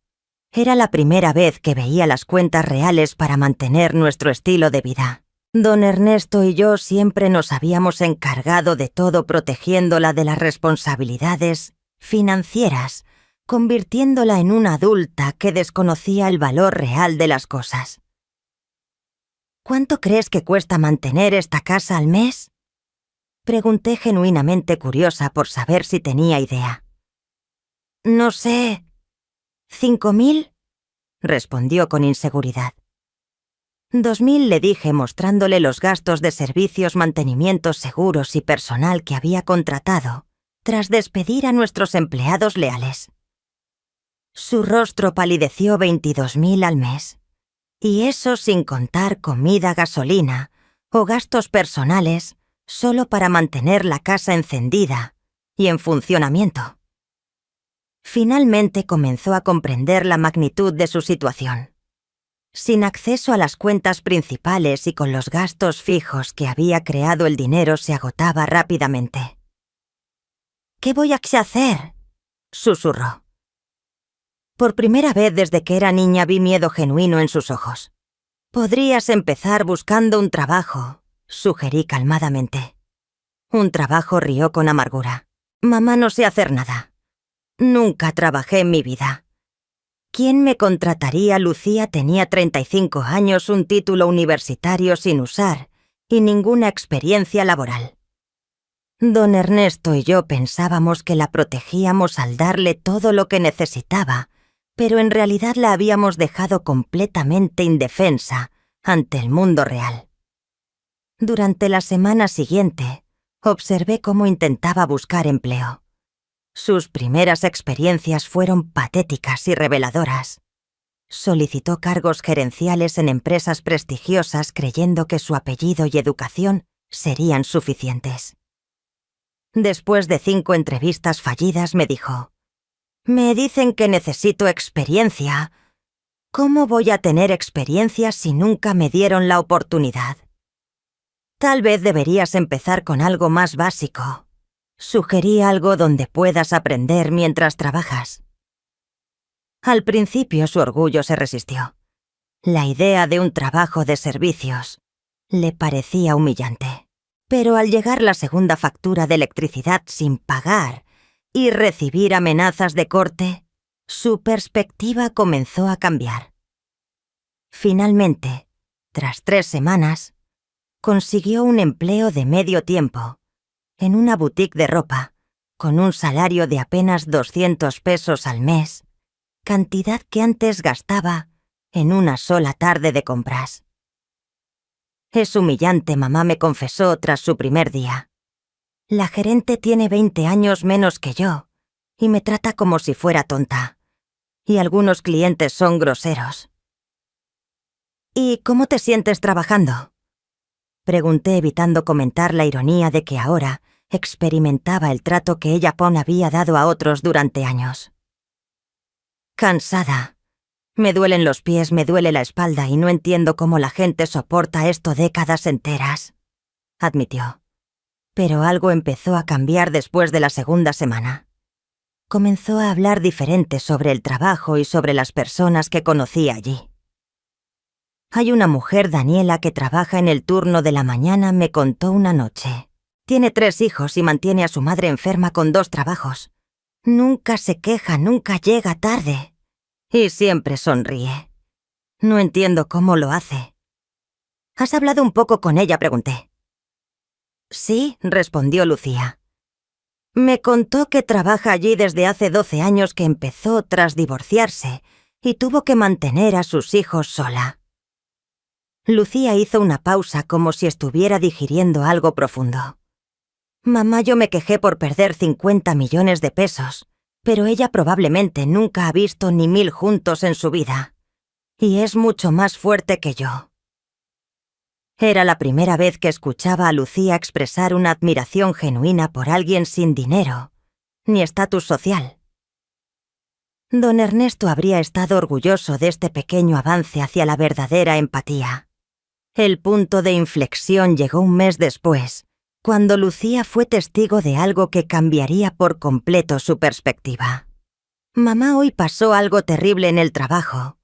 Era la primera vez que veía las cuentas reales para mantener nuestro estilo de vida. Don Ernesto y yo siempre nos habíamos encargado de todo protegiéndola de las responsabilidades financieras, convirtiéndola en una adulta que desconocía el valor real de las cosas. ¿Cuánto crees que cuesta mantener esta casa al mes? Pregunté genuinamente curiosa por saber si tenía idea. No sé. ¿5.000? Respondió con inseguridad. 2.000, le dije, mostrándole los gastos de servicios, mantenimientos, seguros y personal que había contratado tras despedir a nuestros empleados leales. Su rostro palideció. 22.000 al mes. Y eso sin contar comida, gasolina o gastos personales solo para mantener la casa encendida y en funcionamiento. Finalmente comenzó a comprender la magnitud de su situación. Sin acceso a las cuentas principales y con los gastos fijos que había creado, el dinero se agotaba rápidamente. «¿Qué voy a hacer?», susurró. Por primera vez desde que era niña vi miedo genuino en sus ojos. «Podrías empezar buscando un trabajo», sugerí calmadamente. «¿Un trabajo?», rió con amargura. «Mamá, no sé hacer nada. Nunca trabajé en mi vida. ¿Quién me contrataría?» Lucía tenía 35 años, un título universitario sin usar y ninguna experiencia laboral. Don Ernesto y yo pensábamos que la protegíamos al darle todo lo que necesitaba, pero en realidad la habíamos dejado completamente indefensa ante el mundo real. Durante la semana siguiente, observé cómo intentaba buscar empleo. Sus primeras experiencias fueron patéticas y reveladoras. Solicitó cargos gerenciales en empresas prestigiosas creyendo que su apellido y educación serían suficientes. Después de 5 entrevistas fallidas me dijo: «Me dicen que necesito experiencia. ¿Cómo voy a tener experiencia si nunca me dieron la oportunidad? Tal vez deberías empezar con algo más básico. Sugerí algo donde puedas aprender mientras trabajas». Al principio su orgullo se resistió. La idea de un trabajo de servicios le parecía humillante. Pero al llegar la segunda factura de electricidad sin pagar y recibir amenazas de corte, su perspectiva comenzó a cambiar. Finalmente, tras 3 semanas, consiguió un empleo de medio tiempo en una boutique de ropa, con un salario de apenas 200 pesos al mes, cantidad que antes gastaba en una sola tarde de compras. «Es humillante», mamá me confesó tras su primer día. «La gerente tiene 20 años menos que yo y me trata como si fuera tonta. Y algunos clientes son groseros». «¿Y cómo te sientes trabajando?», pregunté, evitando comentar la ironía de que ahora experimentaba el trato que ella había dado a otros durante años. «Cansada. Me duelen los pies, me duele la espalda y no entiendo cómo la gente soporta esto décadas enteras», admitió. Pero algo empezó a cambiar después de la segunda semana. Comenzó a hablar diferente sobre el trabajo y sobre las personas que conocía allí. «Hay una mujer, Daniela, que trabaja en el turno de la mañana», me contó una noche. «Tiene 3 hijos y mantiene a su madre enferma con 2 trabajos. Nunca se queja, nunca llega tarde. Y siempre sonríe. No entiendo cómo lo hace». «¿Has hablado un poco con ella?», pregunté. «Sí», respondió Lucía. «Me contó que trabaja allí desde hace 12 años, que empezó tras divorciarse y tuvo que mantener a sus hijos sola». Lucía hizo una pausa como si estuviera digiriendo algo profundo. «Mamá, yo me quejé por perder 50 millones de pesos. Pero ella probablemente nunca ha visto ni 1000 juntos en su vida. Y es mucho más fuerte que yo». Era la primera vez que escuchaba a Lucía expresar una admiración genuina por alguien sin dinero, ni estatus social. Don Ernesto habría estado orgulloso de este pequeño avance hacia la verdadera empatía. El punto de inflexión llegó un mes después, cuando Lucía fue testigo de algo que cambiaría por completo su perspectiva. «Mamá hoy pasó algo terrible en el trabajo»,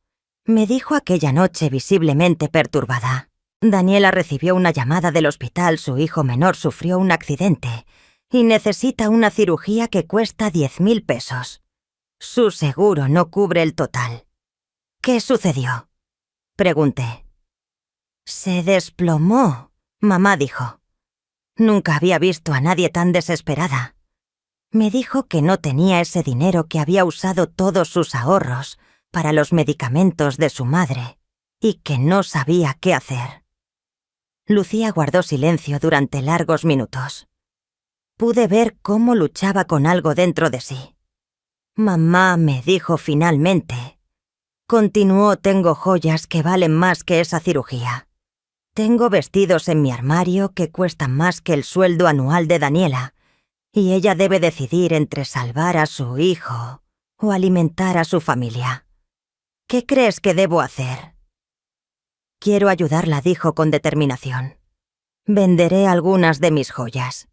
me dijo aquella noche visiblemente perturbada. «Daniela recibió una llamada del hospital, su hijo menor sufrió un accidente y necesita una cirugía que cuesta 10.000 pesos. Su seguro no cubre el total». «¿Qué sucedió?», pregunté. «Se desplomó», mamá dijo. Nunca había visto a nadie tan desesperada. Me dijo que no tenía ese dinero, que había usado todos sus ahorros para los medicamentos de su madre y que no sabía qué hacer. Lucía guardó silencio durante largos minutos. Pude ver cómo luchaba con algo dentro de sí. «Mamá», me dijo finalmente. Continuó: «Tengo joyas que valen más que esa cirugía. Tengo vestidos en mi armario que cuestan más que el sueldo anual de Daniela, y ella debe decidir entre salvar a su hijo o alimentar a su familia. ¿Qué crees que debo hacer?». «Quiero ayudarla», dijo con determinación. «Venderé algunas de mis joyas.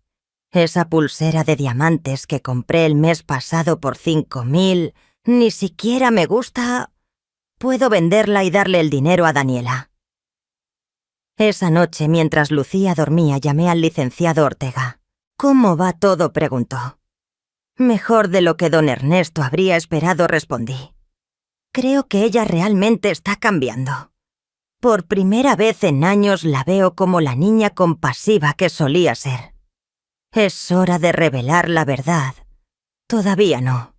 Esa pulsera de diamantes que compré el mes pasado por 5.000, ni siquiera me gusta. Puedo venderla y darle el dinero a Daniela». Esa noche, mientras Lucía dormía, llamé al licenciado Ortega. «¿Cómo va todo?», preguntó. «Mejor de lo que don Ernesto habría esperado», respondí. «Creo que ella realmente está cambiando. Por primera vez en años la veo como la niña compasiva que solía ser. Es hora de revelar la verdad. Todavía no.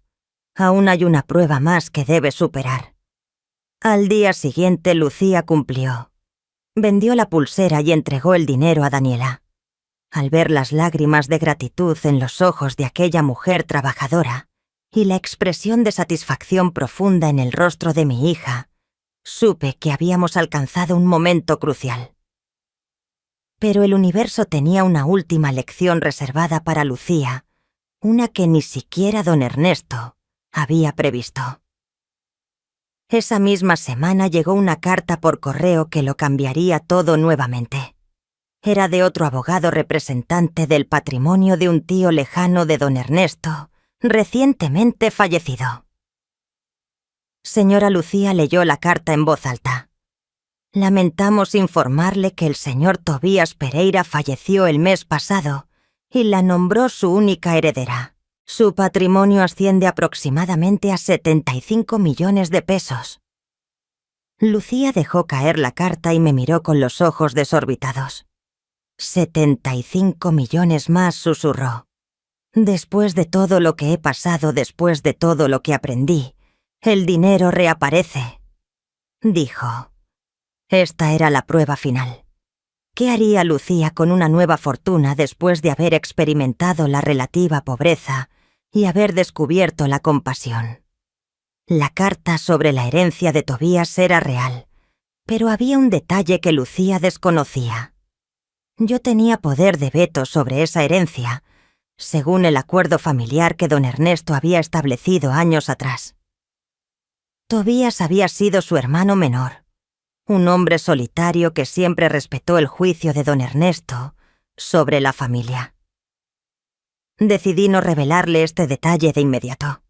Aún hay una prueba más que debe superar». Al día siguiente, Lucía cumplió. Vendió la pulsera y entregó el dinero a Daniela. Al ver las lágrimas de gratitud en los ojos de aquella mujer trabajadora y la expresión de satisfacción profunda en el rostro de mi hija, supe que habíamos alcanzado un momento crucial. Pero el universo tenía una última lección reservada para Lucía, una que ni siquiera don Ernesto había previsto. Esa misma semana llegó una carta por correo que lo cambiaría todo nuevamente. Era de otro abogado representante del patrimonio de un tío lejano de don Ernesto, recientemente fallecido. Señora Lucía leyó la carta en voz alta. «Lamentamos informarle que el señor Tobías Pereira falleció el mes pasado y la nombró su única heredera. Su patrimonio asciende aproximadamente a 75 millones de pesos». Lucía dejó caer la carta y me miró con los ojos desorbitados. 75 millones más, susurró. «Después de todo lo que he pasado, después de todo lo que aprendí, el dinero reaparece», dijo. Esta era la prueba final. ¿Qué haría Lucía con una nueva fortuna después de haber experimentado la relativa pobreza y haber descubierto la compasión? La carta sobre la herencia de Tobías era real, pero había un detalle que Lucía desconocía. Yo tenía poder de veto sobre esa herencia, según el acuerdo familiar que don Ernesto había establecido años atrás. Tobías había sido su hermano menor, un hombre solitario que siempre respetó el juicio de don Ernesto sobre la familia. Decidí no revelarle este detalle de inmediato.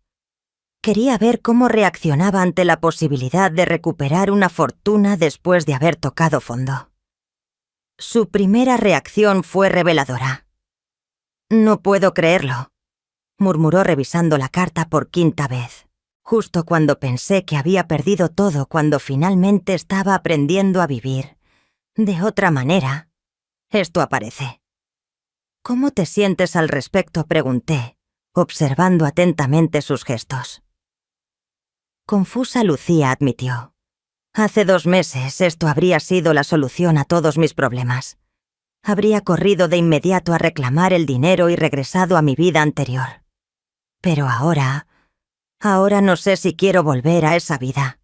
Quería ver cómo reaccionaba ante la posibilidad de recuperar una fortuna después de haber tocado fondo. Su primera reacción fue reveladora. «No puedo creerlo», murmuró revisando la carta por quinta vez, justo cuando pensé que había perdido todo, cuando finalmente estaba aprendiendo a vivir de otra manera. Esto aparece. «¿Cómo te sientes al respecto?», pregunté, observando atentamente sus gestos. Confusa, Lucía admitió. «Hace 2 meses esto habría sido la solución a todos mis problemas. Habría corrido de inmediato a reclamar el dinero y regresado a mi vida anterior. Pero ahora no sé si quiero volver a esa vida».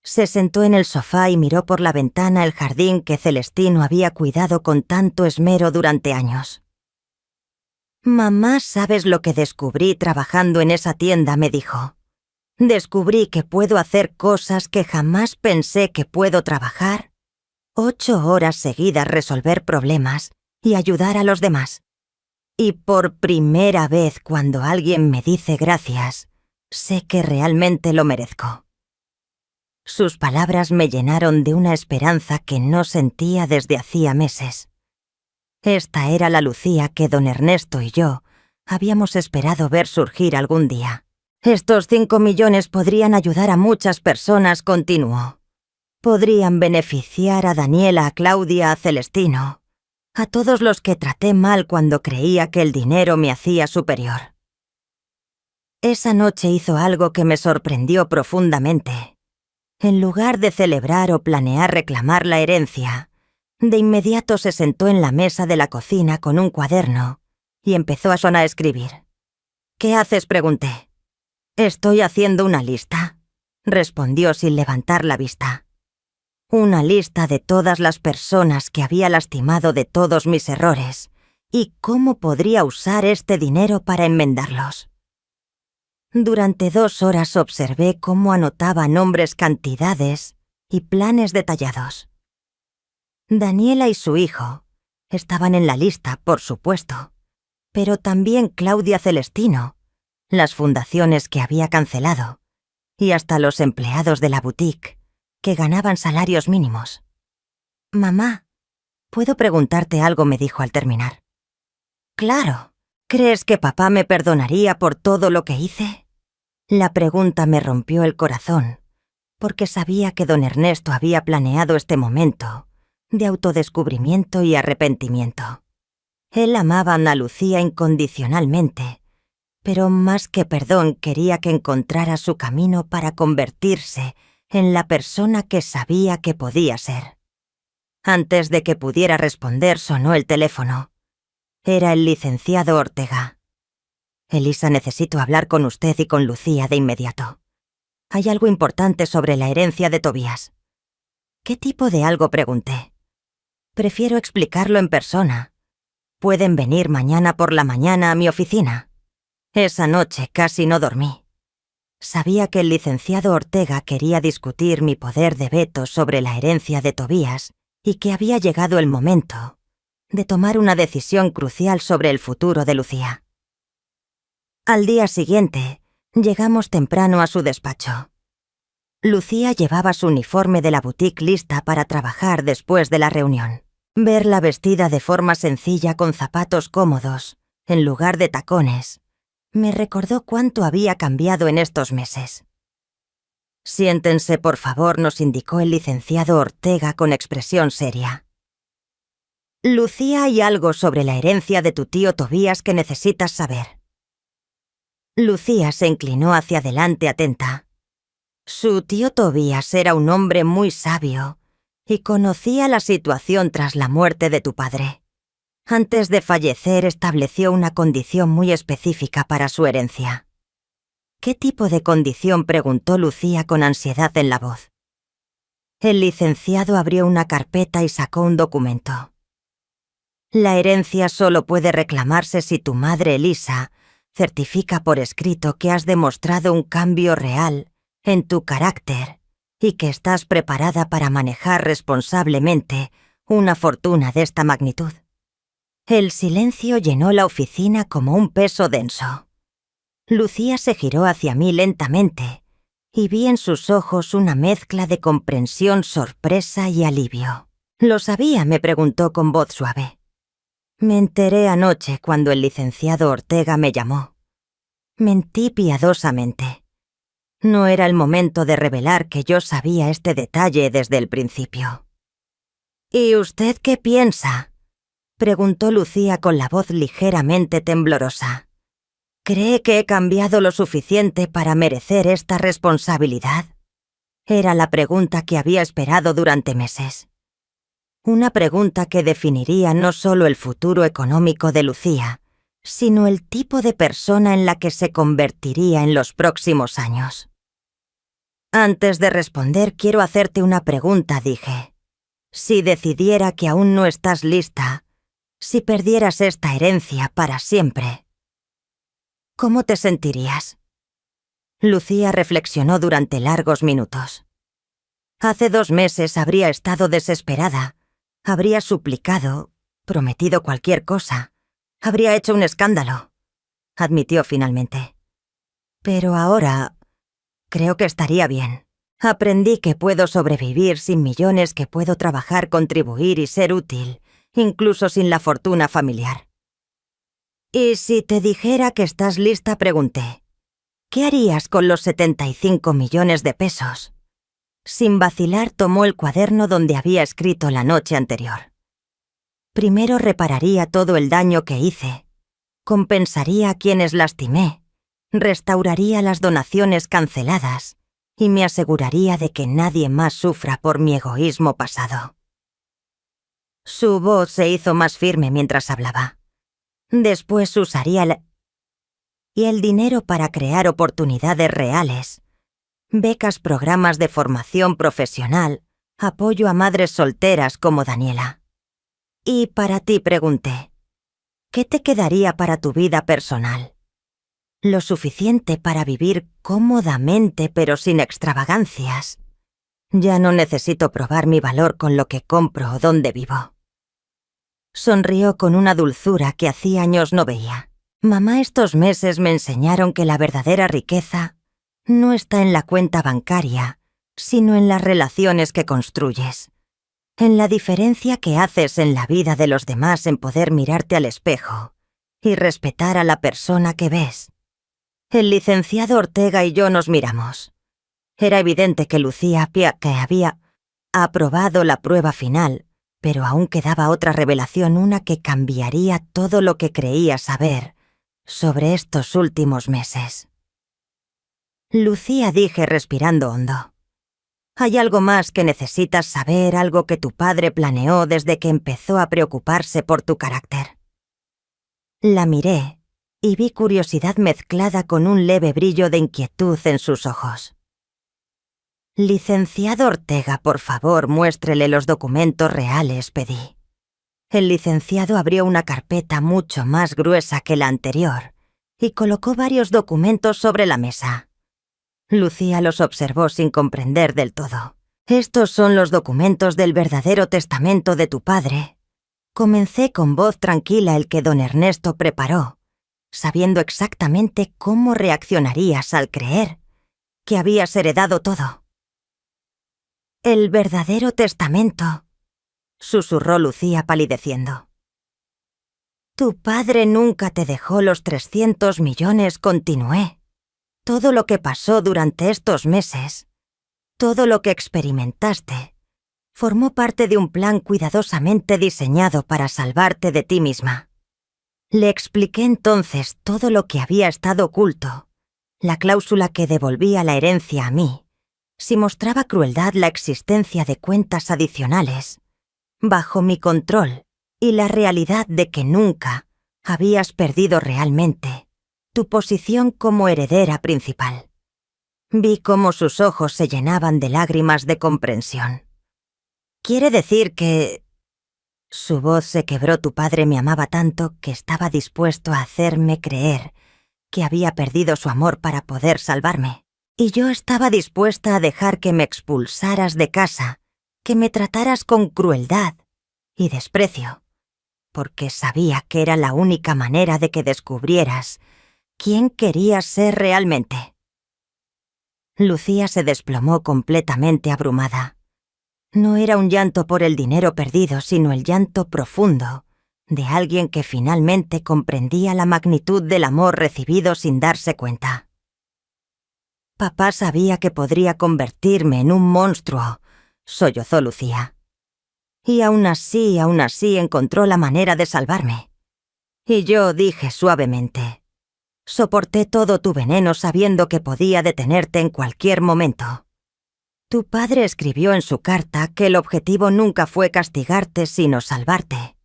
Se sentó en el sofá y miró por la ventana el jardín que Celestino había cuidado con tanto esmero durante años. «Mamá, ¿sabes lo que descubrí trabajando en esa tienda?», me dijo. «Descubrí que puedo hacer cosas que jamás pensé que puedo trabajar. 8 horas seguidas, resolver problemas y ayudar a los demás. Y por primera vez cuando alguien me dice gracias, sé que realmente lo merezco. Sus palabras me llenaron de una esperanza que no sentía desde hacía meses. Esta era la Lucía que don Ernesto y yo habíamos esperado ver surgir algún día. Estos 5 millones podrían ayudar a muchas personas, continuó. Podrían beneficiar a Daniela, a Claudia, a Celestino, a todos los que traté mal cuando creía que el dinero me hacía superior. Esa noche hizo algo que me sorprendió profundamente. En lugar de celebrar o planear reclamar la herencia, de inmediato se sentó en la mesa de la cocina con un cuaderno y empezó a escribir. «¿Qué haces?», pregunté. «Estoy haciendo una lista», respondió sin levantar la vista. Una lista de todas las personas que había lastimado, de todos mis errores, y cómo podría usar este dinero para enmendarlos. Durante 2 horas observé cómo anotaba nombres, cantidades y planes detallados. Daniela y su hijo estaban en la lista, por supuesto, pero también Claudia, Celestino, las fundaciones que había cancelado, y hasta los empleados de la boutique, que ganaban salarios mínimos. «Mamá, ¿puedo preguntarte algo?», me dijo al terminar. «Claro. ¿Crees que papá me perdonaría por todo lo que hice?». La pregunta me rompió el corazón, porque sabía que don Ernesto había planeado este momento de autodescubrimiento y arrepentimiento. Él amaba a Ana Lucía incondicionalmente, pero más que perdón quería que encontrara su camino para convertirse en la persona que sabía que podía ser. Antes de que pudiera responder sonó el teléfono. Era el licenciado Ortega. «Elisa, necesito hablar con usted y con Lucía de inmediato. Hay algo importante sobre la herencia de Tobías». «¿Qué tipo de algo?», pregunté. «Prefiero explicarlo en persona. ¿Pueden venir mañana por la mañana a mi oficina?». Esa noche casi no dormí. Sabía que el licenciado Ortega quería discutir mi poder de veto sobre la herencia de Tobías y que había llegado el momento de tomar una decisión crucial sobre el futuro de Lucía. Al día siguiente, llegamos temprano a su despacho. Lucía llevaba su uniforme de la boutique lista para trabajar después de la reunión. Verla vestida de forma sencilla con zapatos cómodos, en lugar de tacones, me recordó cuánto había cambiado en estos meses. «Siéntense, por favor», nos indicó el licenciado Ortega con expresión seria. «Lucía, hay algo sobre la herencia de tu tío Tobías que necesitas saber». Lucía se inclinó hacia adelante atenta. Su tío Tobías era un hombre muy sabio y conocía la situación tras la muerte de tu padre. Antes de fallecer estableció una condición muy específica para su herencia. «¿Qué tipo de condición?», preguntó Lucía con ansiedad en la voz. El licenciado abrió una carpeta y sacó un documento. «La herencia solo puede reclamarse si tu madre Elisa certifica por escrito que has demostrado un cambio real en tu carácter y que estás preparada para manejar responsablemente una fortuna de esta magnitud». El silencio llenó la oficina como un peso denso. Lucía se giró hacia mí lentamente y vi en sus ojos una mezcla de comprensión, sorpresa y alivio. «¿Lo sabía?», me preguntó con voz suave. «Me enteré anoche cuando el licenciado Ortega me llamó. Mentí piadosamente. No era el momento de revelar que yo sabía este detalle desde el principio». «¿Y usted qué piensa?», preguntó Lucía con la voz ligeramente temblorosa. «¿Cree que he cambiado lo suficiente para merecer esta responsabilidad?». Era la pregunta que había esperado durante meses. Una pregunta que definiría no solo el futuro económico de Lucía, sino el tipo de persona en la que se convertiría en los próximos años. «Antes de responder, quiero hacerte una pregunta», dije. «Si decidiera que aún no estás lista, si perdieras esta herencia para siempre, ¿cómo te sentirías?». Lucía reflexionó durante largos minutos. Hace 2 meses habría estado desesperada, habría suplicado, prometido cualquier cosa. Habría hecho un escándalo, admitió finalmente. Pero ahora creo que estaría bien. Aprendí que puedo sobrevivir sin millones, que puedo trabajar, contribuir y ser útil, incluso sin la fortuna familiar. Y si te dijera que estás lista, pregunté, ¿qué harías con los 75 millones de pesos? Sin vacilar, tomó el cuaderno donde había escrito la noche anterior. Primero repararía todo el daño que hice, compensaría a quienes lastimé, restauraría las donaciones canceladas y me aseguraría de que nadie más sufra por mi egoísmo pasado. Su voz se hizo más firme mientras hablaba. Después usaría el dinero para crear oportunidades reales, becas, programas de formación profesional, apoyo a madres solteras como Daniela. Y para ti, pregunté, ¿qué te quedaría para tu vida personal? Lo suficiente para vivir cómodamente pero sin extravagancias. Ya no necesito probar mi valor con lo que compro o dónde vivo. Sonrió con una dulzura que hacía años no veía. Mamá, estos meses me enseñaron que la verdadera riqueza no está en la cuenta bancaria, sino en las relaciones que construyes, en la diferencia que haces en la vida de los demás, en poder mirarte al espejo y respetar a la persona que ves. El licenciado Ortega y yo nos miramos. Era evidente que Lucía había aprobado la prueba final, pero aún quedaba otra revelación, una que cambiaría todo lo que creía saber sobre estos últimos meses. Lucía, dije respirando hondo. Hay algo más que necesitas saber, algo que tu padre planeó desde que empezó a preocuparse por tu carácter. La miré y vi curiosidad mezclada con un leve brillo de inquietud en sus ojos. Licenciado Ortega, por favor, muéstrele los documentos reales, pedí. El licenciado abrió una carpeta mucho más gruesa que la anterior y colocó varios documentos sobre la mesa. Lucía los observó sin comprender del todo. Estos son los documentos del verdadero testamento de tu padre. Comencé con voz tranquila el que don Ernesto preparó, sabiendo exactamente cómo reaccionarías al creer que habías heredado todo. El verdadero testamento, susurró Lucía palideciendo. Tu padre nunca te dejó los 300 millones, continué. Todo lo que pasó durante estos meses, todo lo que experimentaste, formó parte de un plan cuidadosamente diseñado para salvarte de ti misma. Le expliqué entonces todo lo que había estado oculto, la cláusula que devolvía la herencia a mí, si mostraba crueldad, la existencia de cuentas adicionales, bajo mi control, y la realidad de que nunca habías perdido realmente tu posición como heredera principal. Vi cómo sus ojos se llenaban de lágrimas de comprensión. ¿Quiere decir que...? Su voz se quebró. Tu padre me amaba tanto que estaba dispuesto a hacerme creer que había perdido su amor para poder salvarme. Y yo estaba dispuesta a dejar que me expulsaras de casa, que me trataras con crueldad y desprecio, porque sabía que era la única manera de que descubrieras quién querías ser realmente. Lucía se desplomó completamente abrumada. No era un llanto por el dinero perdido, sino el llanto profundo de alguien que finalmente comprendía la magnitud del amor recibido sin darse cuenta. Papá sabía que podría convertirme en un monstruo, sollozó Lucía. Y aún así encontró la manera de salvarme. Y yo dije suavemente, soporté todo tu veneno sabiendo que podía detenerte en cualquier momento. Tu padre escribió en su carta que el objetivo nunca fue castigarte sino salvarte.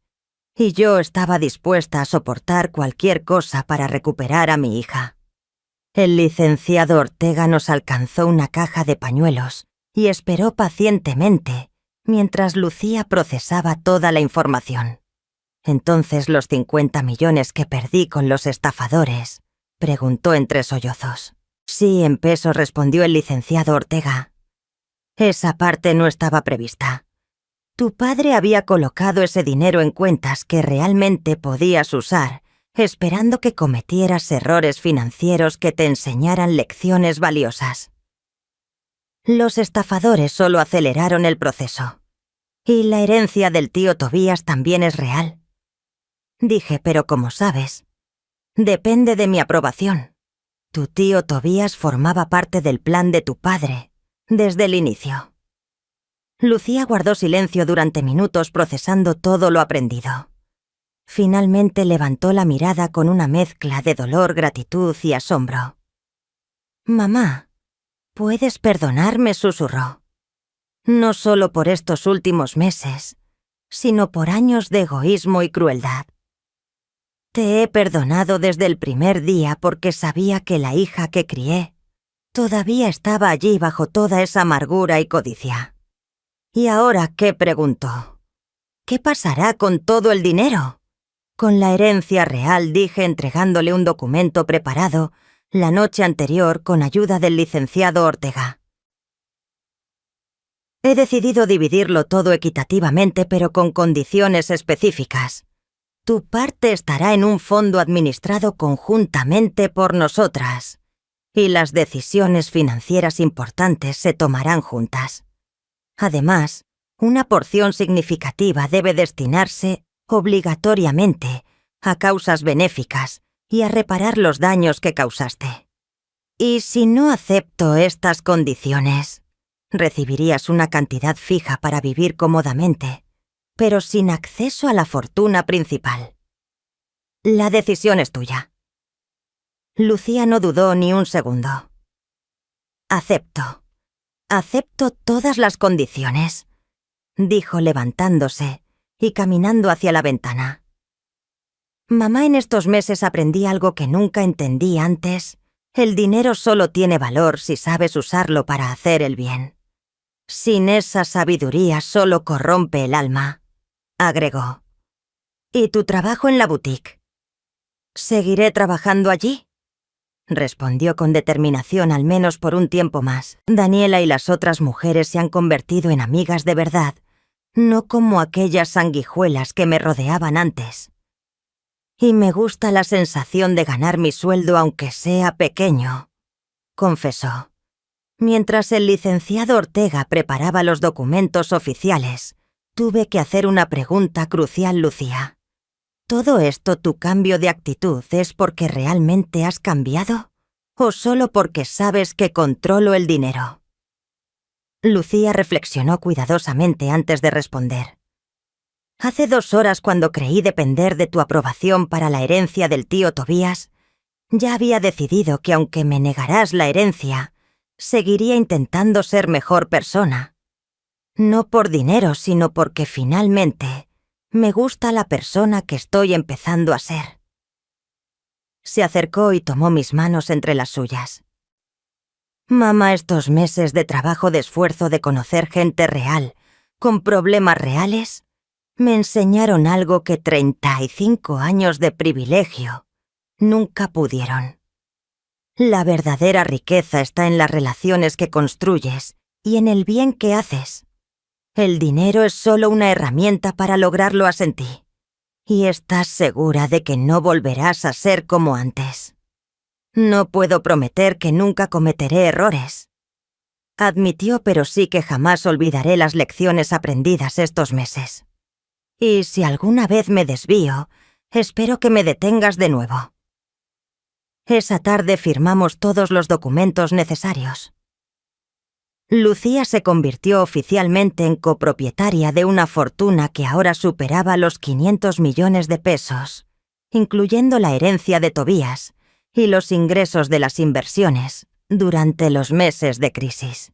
Y yo estaba dispuesta a soportar cualquier cosa para recuperar a mi hija. El licenciado Ortega nos alcanzó una caja de pañuelos y esperó pacientemente mientras Lucía procesaba toda la información. Entonces, ¿los 50 millones que perdí con los estafadores?, preguntó entre sollozos. Sí, en pesos, respondió el licenciado Ortega. Esa parte no estaba prevista. Tu padre había colocado ese dinero en cuentas que realmente podías usar, esperando que cometieras errores financieros que te enseñaran lecciones valiosas. Los estafadores solo aceleraron el proceso. Y la herencia del tío Tobías también es real. Dije, pero como sabes, depende de mi aprobación. Tu tío Tobías formaba parte del plan de tu padre, desde el inicio. Lucía guardó silencio durante minutos procesando todo lo aprendido. Finalmente levantó la mirada con una mezcla de dolor, gratitud y asombro. «Mamá, ¿puedes perdonarme?», susurró. «No solo por estos últimos meses, sino por años de egoísmo y crueldad. Te he perdonado desde el primer día porque sabía que la hija que crié todavía estaba allí bajo toda esa amargura y codicia. ¿Y ahora qué?», preguntó. «¿Qué pasará con todo el dinero?». «Con la herencia real», dije entregándole un documento preparado la noche anterior con ayuda del licenciado Ortega. «He decidido dividirlo todo equitativamente, pero con condiciones específicas. Tu parte estará en un fondo administrado conjuntamente por nosotras, y las decisiones financieras importantes se tomarán juntas. Además, una porción significativa debe destinarse obligatoriamente a causas benéficas y a reparar los daños que causaste. Y si no acepto estas condiciones, recibirías una cantidad fija para vivir cómodamente, pero sin acceso a la fortuna principal. La decisión es tuya». Lucía no dudó ni un segundo. «Acepto. Acepto todas las condiciones», dijo levantándose y caminando hacia la ventana. «Mamá, en estos meses aprendí algo que nunca entendí antes. El dinero solo tiene valor si sabes usarlo para hacer el bien. Sin esa sabiduría solo corrompe el alma», agregó. «¿Y tu trabajo en la boutique? «Seguiré trabajando allí», respondió con determinación, al menos por un tiempo más. Daniela y las otras mujeres se han convertido en amigas de verdad, no como aquellas sanguijuelas que me rodeaban antes. Y me gusta la sensación de ganar mi sueldo aunque sea pequeño», confesó. Mientras el licenciado Ortega preparaba los documentos oficiales, tuve que hacer una pregunta crucial, Lucía. ¿Todo esto, tu cambio de actitud, es porque realmente has cambiado? ¿O solo porque sabes que controlo el dinero? Lucía reflexionó cuidadosamente antes de responder. «Hace 2 horas, cuando creí depender de tu aprobación para la herencia del tío Tobías, ya había decidido que aunque me negaras la herencia, seguiría intentando ser mejor persona. No por dinero, sino porque finalmente me gusta la persona que estoy empezando a ser». Se acercó y tomó mis manos entre las suyas. «Mamá, estos meses de trabajo, de esfuerzo, de conocer gente real, con problemas reales, me enseñaron algo que 35 años de privilegio nunca pudieron. La verdadera riqueza está en las relaciones que construyes y en el bien que haces. El dinero es solo una herramienta para lograrlo en ti. Y estás segura de que no volverás a ser como antes. No puedo prometer que nunca cometeré errores», admitió, «pero sí que jamás olvidaré las lecciones aprendidas estos meses. Y si alguna vez me desvío, espero que me detengas de nuevo». Esa tarde firmamos todos los documentos necesarios. Lucía se convirtió oficialmente en copropietaria de una fortuna que ahora superaba los 500 millones de pesos, incluyendo la herencia de Tobías y los ingresos de las inversiones durante los meses de crisis.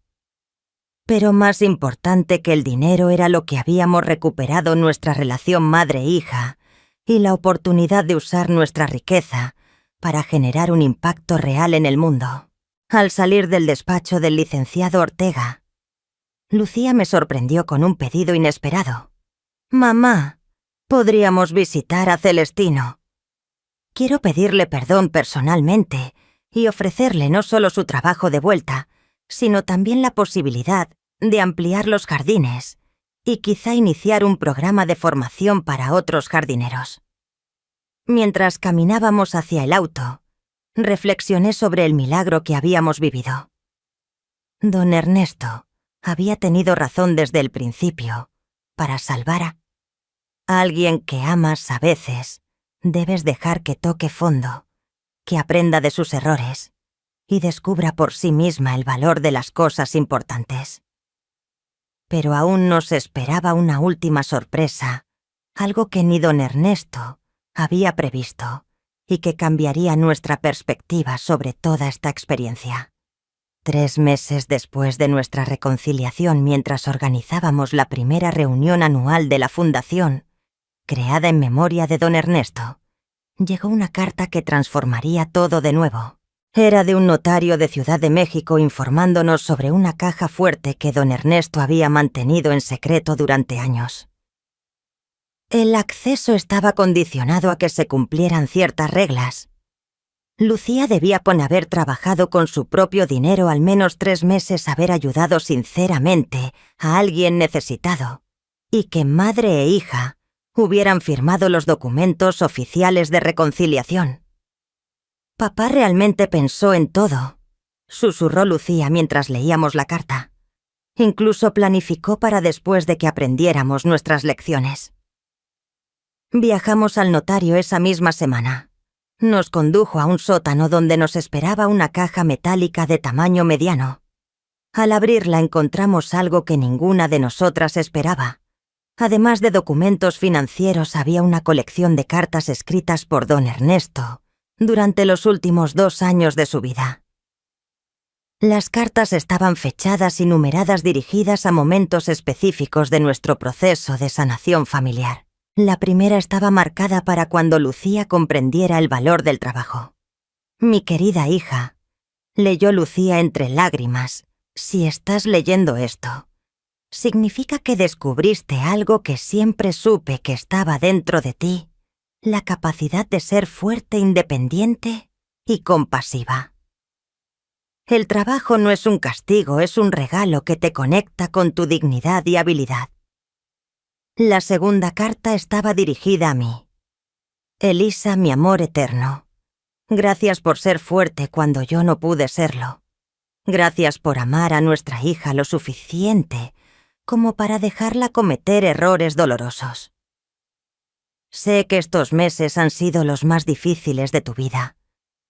Pero más importante que el dinero era lo que habíamos recuperado: nuestra relación madre-hija y la oportunidad de usar nuestra riqueza para generar un impacto real en el mundo. Al salir del despacho del licenciado Ortega, Lucía me sorprendió con un pedido inesperado. «Mamá, podríamos visitar a Celestino. Quiero pedirle perdón personalmente y ofrecerle no solo su trabajo de vuelta, sino también la posibilidad de ampliar los jardines y quizá iniciar un programa de formación para otros jardineros. Mientras caminábamos hacia el auto, reflexioné sobre el milagro que habíamos vivido. Don Ernesto había tenido razón desde el principio. Para salvar a alguien que amas a veces, debes dejar que toque fondo, que aprenda de sus errores y descubra por sí misma el valor de las cosas importantes. Pero aún nos esperaba una última sorpresa, algo que ni don Ernesto había previsto y que cambiaría nuestra perspectiva sobre toda esta experiencia. 3 meses después de nuestra reconciliación, mientras organizábamos la primera reunión anual de la Fundación, creada en memoria de don Ernesto, llegó una carta que transformaría todo de nuevo. Era de un notario de Ciudad de México informándonos sobre una caja fuerte que don Ernesto había mantenido en secreto durante años. El acceso estaba condicionado a que se cumplieran ciertas reglas. Lucía debía, por haber trabajado con su propio dinero al menos 3 meses, haber ayudado sinceramente a alguien necesitado, y que madre e hija hubieran firmado los documentos oficiales de reconciliación. «Papá realmente pensó en todo», susurró Lucía mientras leíamos la carta. «Incluso planificó para después de que aprendiéramos nuestras lecciones». Viajamos al notario esa misma semana. Nos condujo a un sótano donde nos esperaba una caja metálica de tamaño mediano. Al abrirla encontramos algo que ninguna de nosotras esperaba. Además de documentos financieros, había una colección de cartas escritas por don Ernesto durante los últimos 2 años de su vida. Las cartas estaban fechadas y numeradas, dirigidas a momentos específicos de nuestro proceso de sanación familiar. La primera estaba marcada para cuando Lucía comprendiera el valor del trabajo. «Mi querida hija», leyó Lucía entre lágrimas, «si estás leyendo esto, significa que descubriste algo que siempre supe que estaba dentro de ti, la capacidad de ser fuerte, independiente y compasiva. El trabajo no es un castigo, es un regalo que te conecta con tu dignidad y habilidad». La segunda carta estaba dirigida a mí. «Elisa, mi amor eterno, gracias por ser fuerte cuando yo no pude serlo. Gracias por amar a nuestra hija lo suficiente como para dejarla cometer errores dolorosos. Sé que estos meses han sido los más difíciles de tu vida,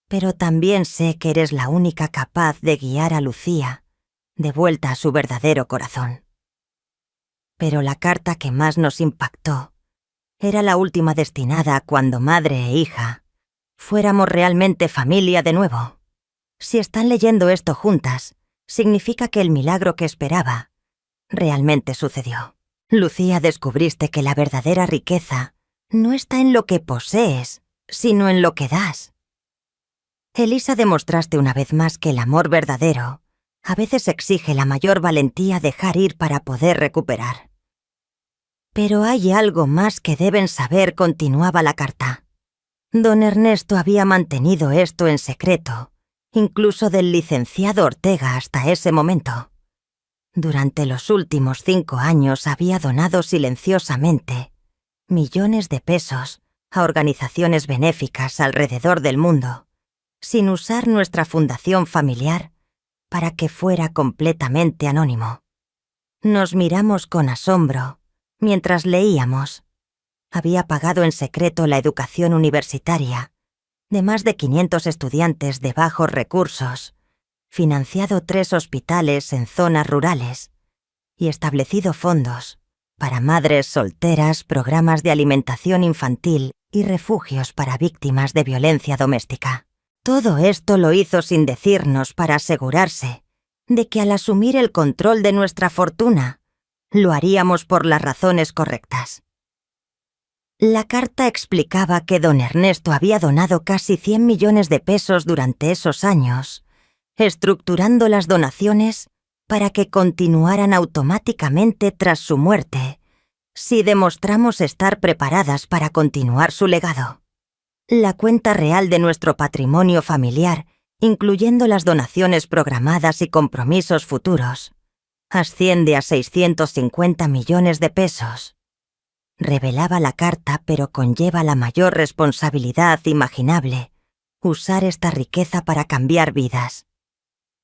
pero también sé que eres la única capaz de guiar a Lucía de vuelta a su verdadero corazón». Pero la carta que más nos impactó era la última, destinada a cuando madre e hija fuéramos realmente familia de nuevo. Si están leyendo esto juntas, significa que el milagro que esperaba realmente sucedió. Lucía, descubriste que la verdadera riqueza no está en lo que posees, sino en lo que das. Elisa, demostraste una vez más que el amor verdadero a veces exige la mayor valentía, dejar ir para poder recuperar. Pero hay algo más que deben saber, continuaba la carta. Don Ernesto había mantenido esto en secreto, incluso del licenciado Ortega hasta ese momento. Durante los últimos 5 años había donado silenciosamente millones de pesos a organizaciones benéficas alrededor del mundo, sin usar nuestra fundación familiar para que fuera completamente anónimo. Nos miramos con asombro mientras leíamos. Había pagado en secreto la educación universitaria de más de 500 estudiantes de bajos recursos, financiado 3 hospitales en zonas rurales y establecido fondos para madres solteras, programas de alimentación infantil y refugios para víctimas de violencia doméstica. Todo esto lo hizo sin decirnos, para asegurarse de que al asumir el control de nuestra fortuna, lo haríamos por las razones correctas. La carta explicaba que don Ernesto había donado casi 100 millones de pesos durante esos años, estructurando las donaciones para que continuaran automáticamente tras su muerte, si demostramos estar preparadas para continuar su legado. La cuenta real de nuestro patrimonio familiar, incluyendo las donaciones programadas y compromisos futuros, Asciende a 650 millones de pesos. Revelaba la carta, pero conlleva la mayor responsabilidad imaginable: usar esta riqueza para cambiar vidas.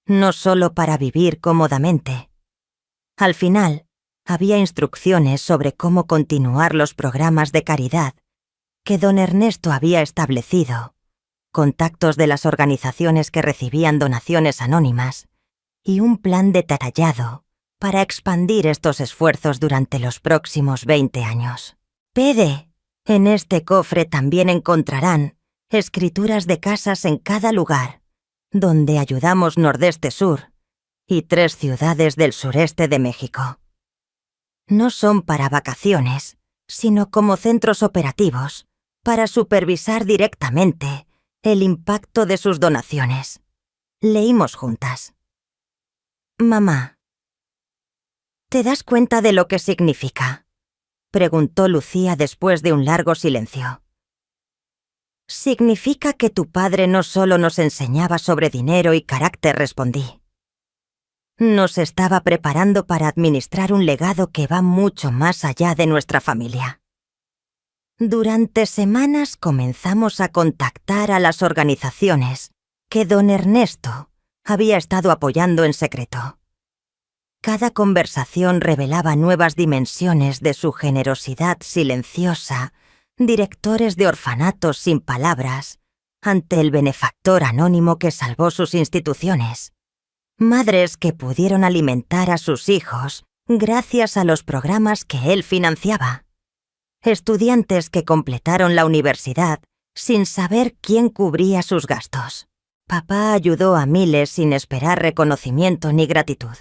No solo para vivir cómodamente. Al final, había instrucciones sobre cómo continuar los programas de caridad que don Ernesto había establecido, contactos de las organizaciones que recibían donaciones anónimas y un plan detallado para expandir estos esfuerzos durante los próximos 20 años. Pede, en este cofre también encontrarán escrituras de casas en cada lugar donde ayudamos Nordeste-Sur y 3 ciudades del sureste de México. No son para vacaciones, sino como centros operativos para supervisar directamente el impacto de sus donaciones. Leímos juntas. Mamá, ¿te das cuenta de lo que significa?, preguntó Lucía después de un largo silencio. Significa que tu padre no solo nos enseñaba sobre dinero y carácter, respondí. Nos estaba preparando para administrar un legado que va mucho más allá de nuestra familia. Durante semanas comenzamos a contactar a las organizaciones que don Ernesto había estado apoyando en secreto. Cada conversación revelaba nuevas dimensiones de su generosidad silenciosa, directores de orfanatos sin palabras, ante el benefactor anónimo que salvó sus instituciones. Madres que pudieron alimentar a sus hijos gracias a los programas que él financiaba. Estudiantes que completaron la universidad sin saber quién cubría sus gastos. Papá ayudó a miles sin esperar reconocimiento ni gratitud.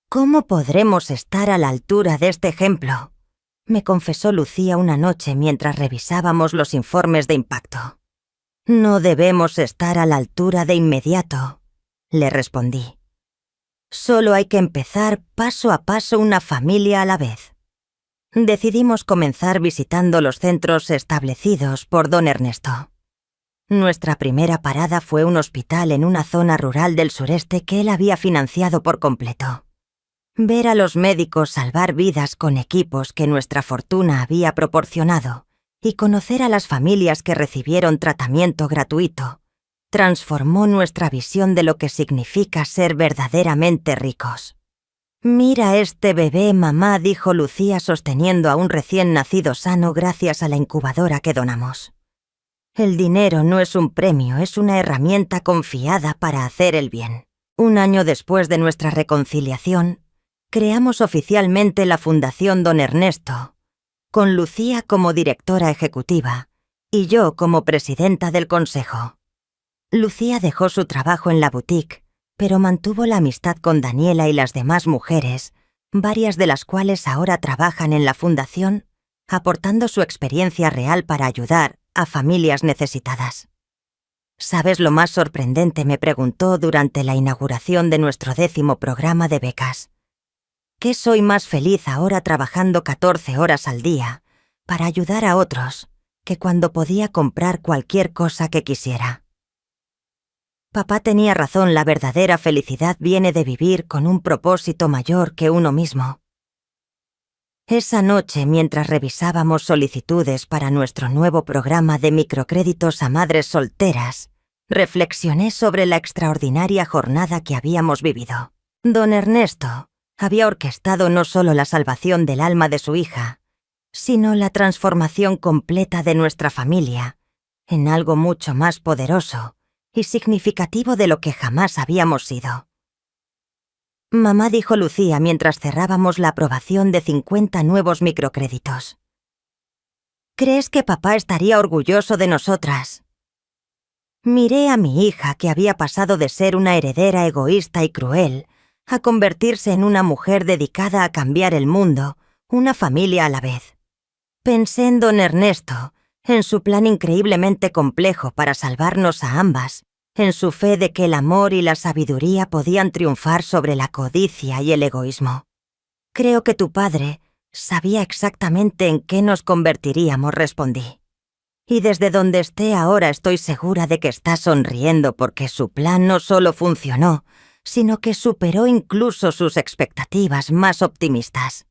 ¿Cómo podremos estar a la altura de este ejemplo?, me confesó Lucía una noche mientras revisábamos los informes de impacto. No debemos estar a la altura de inmediato, le respondí. Solo hay que empezar paso a paso, una familia a la vez. Decidimos comenzar visitando los centros establecidos por don Ernesto. Nuestra primera parada fue un hospital en una zona rural del sureste que él había financiado por completo. Ver a los médicos salvar vidas con equipos que nuestra fortuna había proporcionado y conocer a las familias que recibieron tratamiento gratuito transformó nuestra visión de lo que significa ser verdaderamente ricos. «Mira este bebé, mamá», dijo Lucía sosteniendo a un recién nacido sano gracias a la incubadora que donamos. El dinero no es un premio, es una herramienta confiada para hacer el bien. Un año después de nuestra reconciliación, creamos oficialmente la Fundación Don Ernesto, con Lucía como directora ejecutiva y yo como presidenta del consejo. Lucía dejó su trabajo en la boutique, pero mantuvo la amistad con Daniela y las demás mujeres, varias de las cuales ahora trabajan en la fundación, aportando su experiencia real para ayudar a familias necesitadas. ¿Sabes lo más sorprendente?, me preguntó durante la inauguración de nuestro 10º programa de becas. ¿Qué soy más feliz ahora trabajando 14 horas al día para ayudar a otros que cuando podía comprar cualquier cosa que quisiera? Papá tenía razón, la verdadera felicidad viene de vivir con un propósito mayor que uno mismo. Esa noche, mientras revisábamos solicitudes para nuestro nuevo programa de microcréditos a madres solteras, reflexioné sobre la extraordinaria jornada que habíamos vivido. Don Ernesto había orquestado no solo la salvación del alma de su hija, sino la transformación completa de nuestra familia en algo mucho más poderoso y significativo de lo que jamás habíamos sido. Mamá, dijo Lucía mientras cerrábamos la aprobación de 50 nuevos microcréditos. ¿Crees que papá estaría orgulloso de nosotras? Miré a mi hija, que había pasado de ser una heredera egoísta y cruel a convertirse en una mujer dedicada a cambiar el mundo, una familia a la vez. Pensé en don Ernesto, en su plan increíblemente complejo para salvarnos a ambas, en su fe de que el amor y la sabiduría podían triunfar sobre la codicia y el egoísmo. Creo que tu padre sabía exactamente en qué nos convertiríamos, respondí. Y desde donde esté ahora estoy segura de que está sonriendo porque su plan no solo funcionó, sino que superó incluso sus expectativas más optimistas.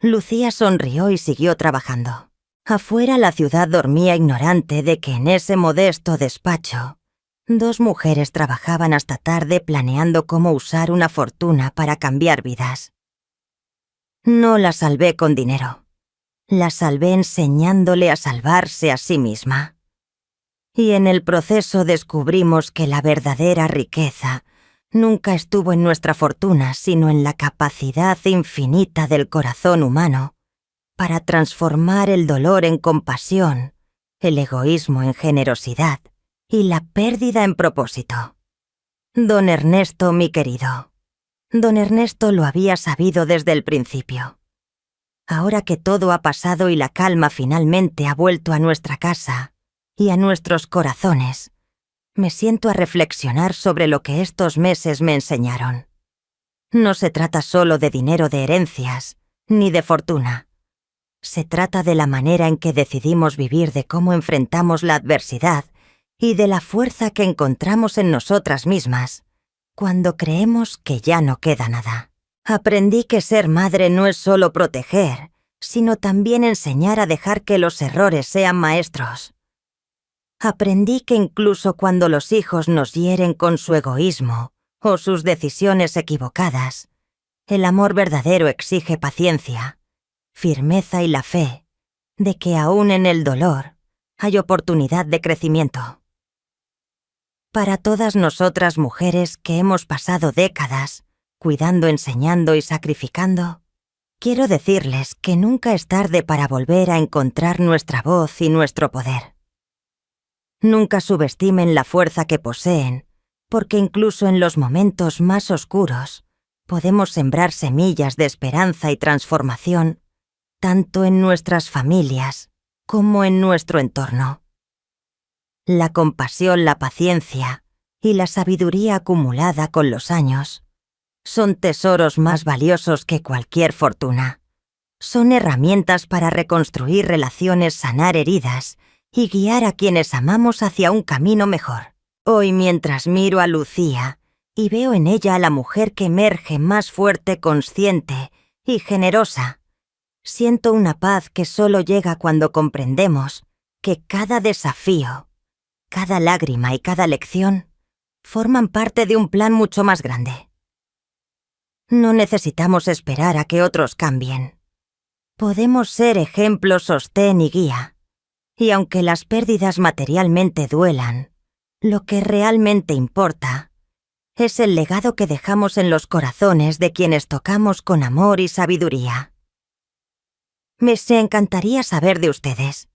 Lucía sonrió y siguió trabajando. Afuera la ciudad dormía ignorante de que en ese modesto despacho 2 mujeres trabajaban hasta tarde planeando cómo usar una fortuna para cambiar vidas. No la salvé con dinero. La salvé enseñándole a salvarse a sí misma. Y en el proceso descubrimos que la verdadera riqueza nunca estuvo en nuestra fortuna, sino en la capacidad infinita del corazón humano para transformar el dolor en compasión, el egoísmo en generosidad y la pérdida en propósito. Don Ernesto, mi querido. Don Ernesto lo había sabido desde el principio. Ahora que todo ha pasado y la calma finalmente ha vuelto a nuestra casa y a nuestros corazones, me siento a reflexionar sobre lo que estos meses me enseñaron. No se trata solo de dinero de herencias, ni de fortuna. Se trata de la manera en que decidimos vivir, de cómo enfrentamos la adversidad y de la fuerza que encontramos en nosotras mismas cuando creemos que ya no queda nada. Aprendí que ser madre no es solo proteger, sino también enseñar a dejar que los errores sean maestros. Aprendí que incluso cuando los hijos nos hieren con su egoísmo o sus decisiones equivocadas, el amor verdadero exige paciencia, firmeza y la fe de que aún en el dolor hay oportunidad de crecimiento. Para todas nosotras mujeres que hemos pasado décadas cuidando, enseñando y sacrificando, quiero decirles que nunca es tarde para volver a encontrar nuestra voz y nuestro poder. Nunca subestimen la fuerza que poseen, porque incluso en los momentos más oscuros podemos sembrar semillas de esperanza y transformación, tanto en nuestras familias como en nuestro entorno. La compasión, la paciencia y la sabiduría acumulada con los años son tesoros más valiosos que cualquier fortuna. Son herramientas para reconstruir relaciones, sanar heridas y guiar a quienes amamos hacia un camino mejor. Hoy, mientras miro a Lucía y veo en ella a la mujer que emerge más fuerte, consciente y generosa, siento una paz que solo llega cuando comprendemos que cada desafío, cada lágrima y cada lección forman parte de un plan mucho más grande. No necesitamos esperar a que otros cambien. Podemos ser ejemplo, sostén y guía. Y aunque las pérdidas materialmente duelan, lo que realmente importa es el legado que dejamos en los corazones de quienes tocamos con amor y sabiduría. Me encantaría saber de ustedes.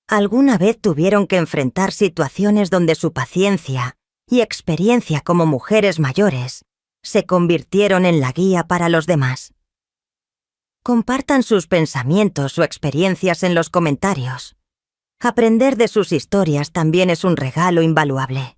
¿Alguna vez tuvieron que enfrentar situaciones donde su paciencia y experiencia como mujeres mayores se convirtieron en la guía para los demás? Compartan sus pensamientos o experiencias en los comentarios. Aprender de sus historias también es un regalo invaluable.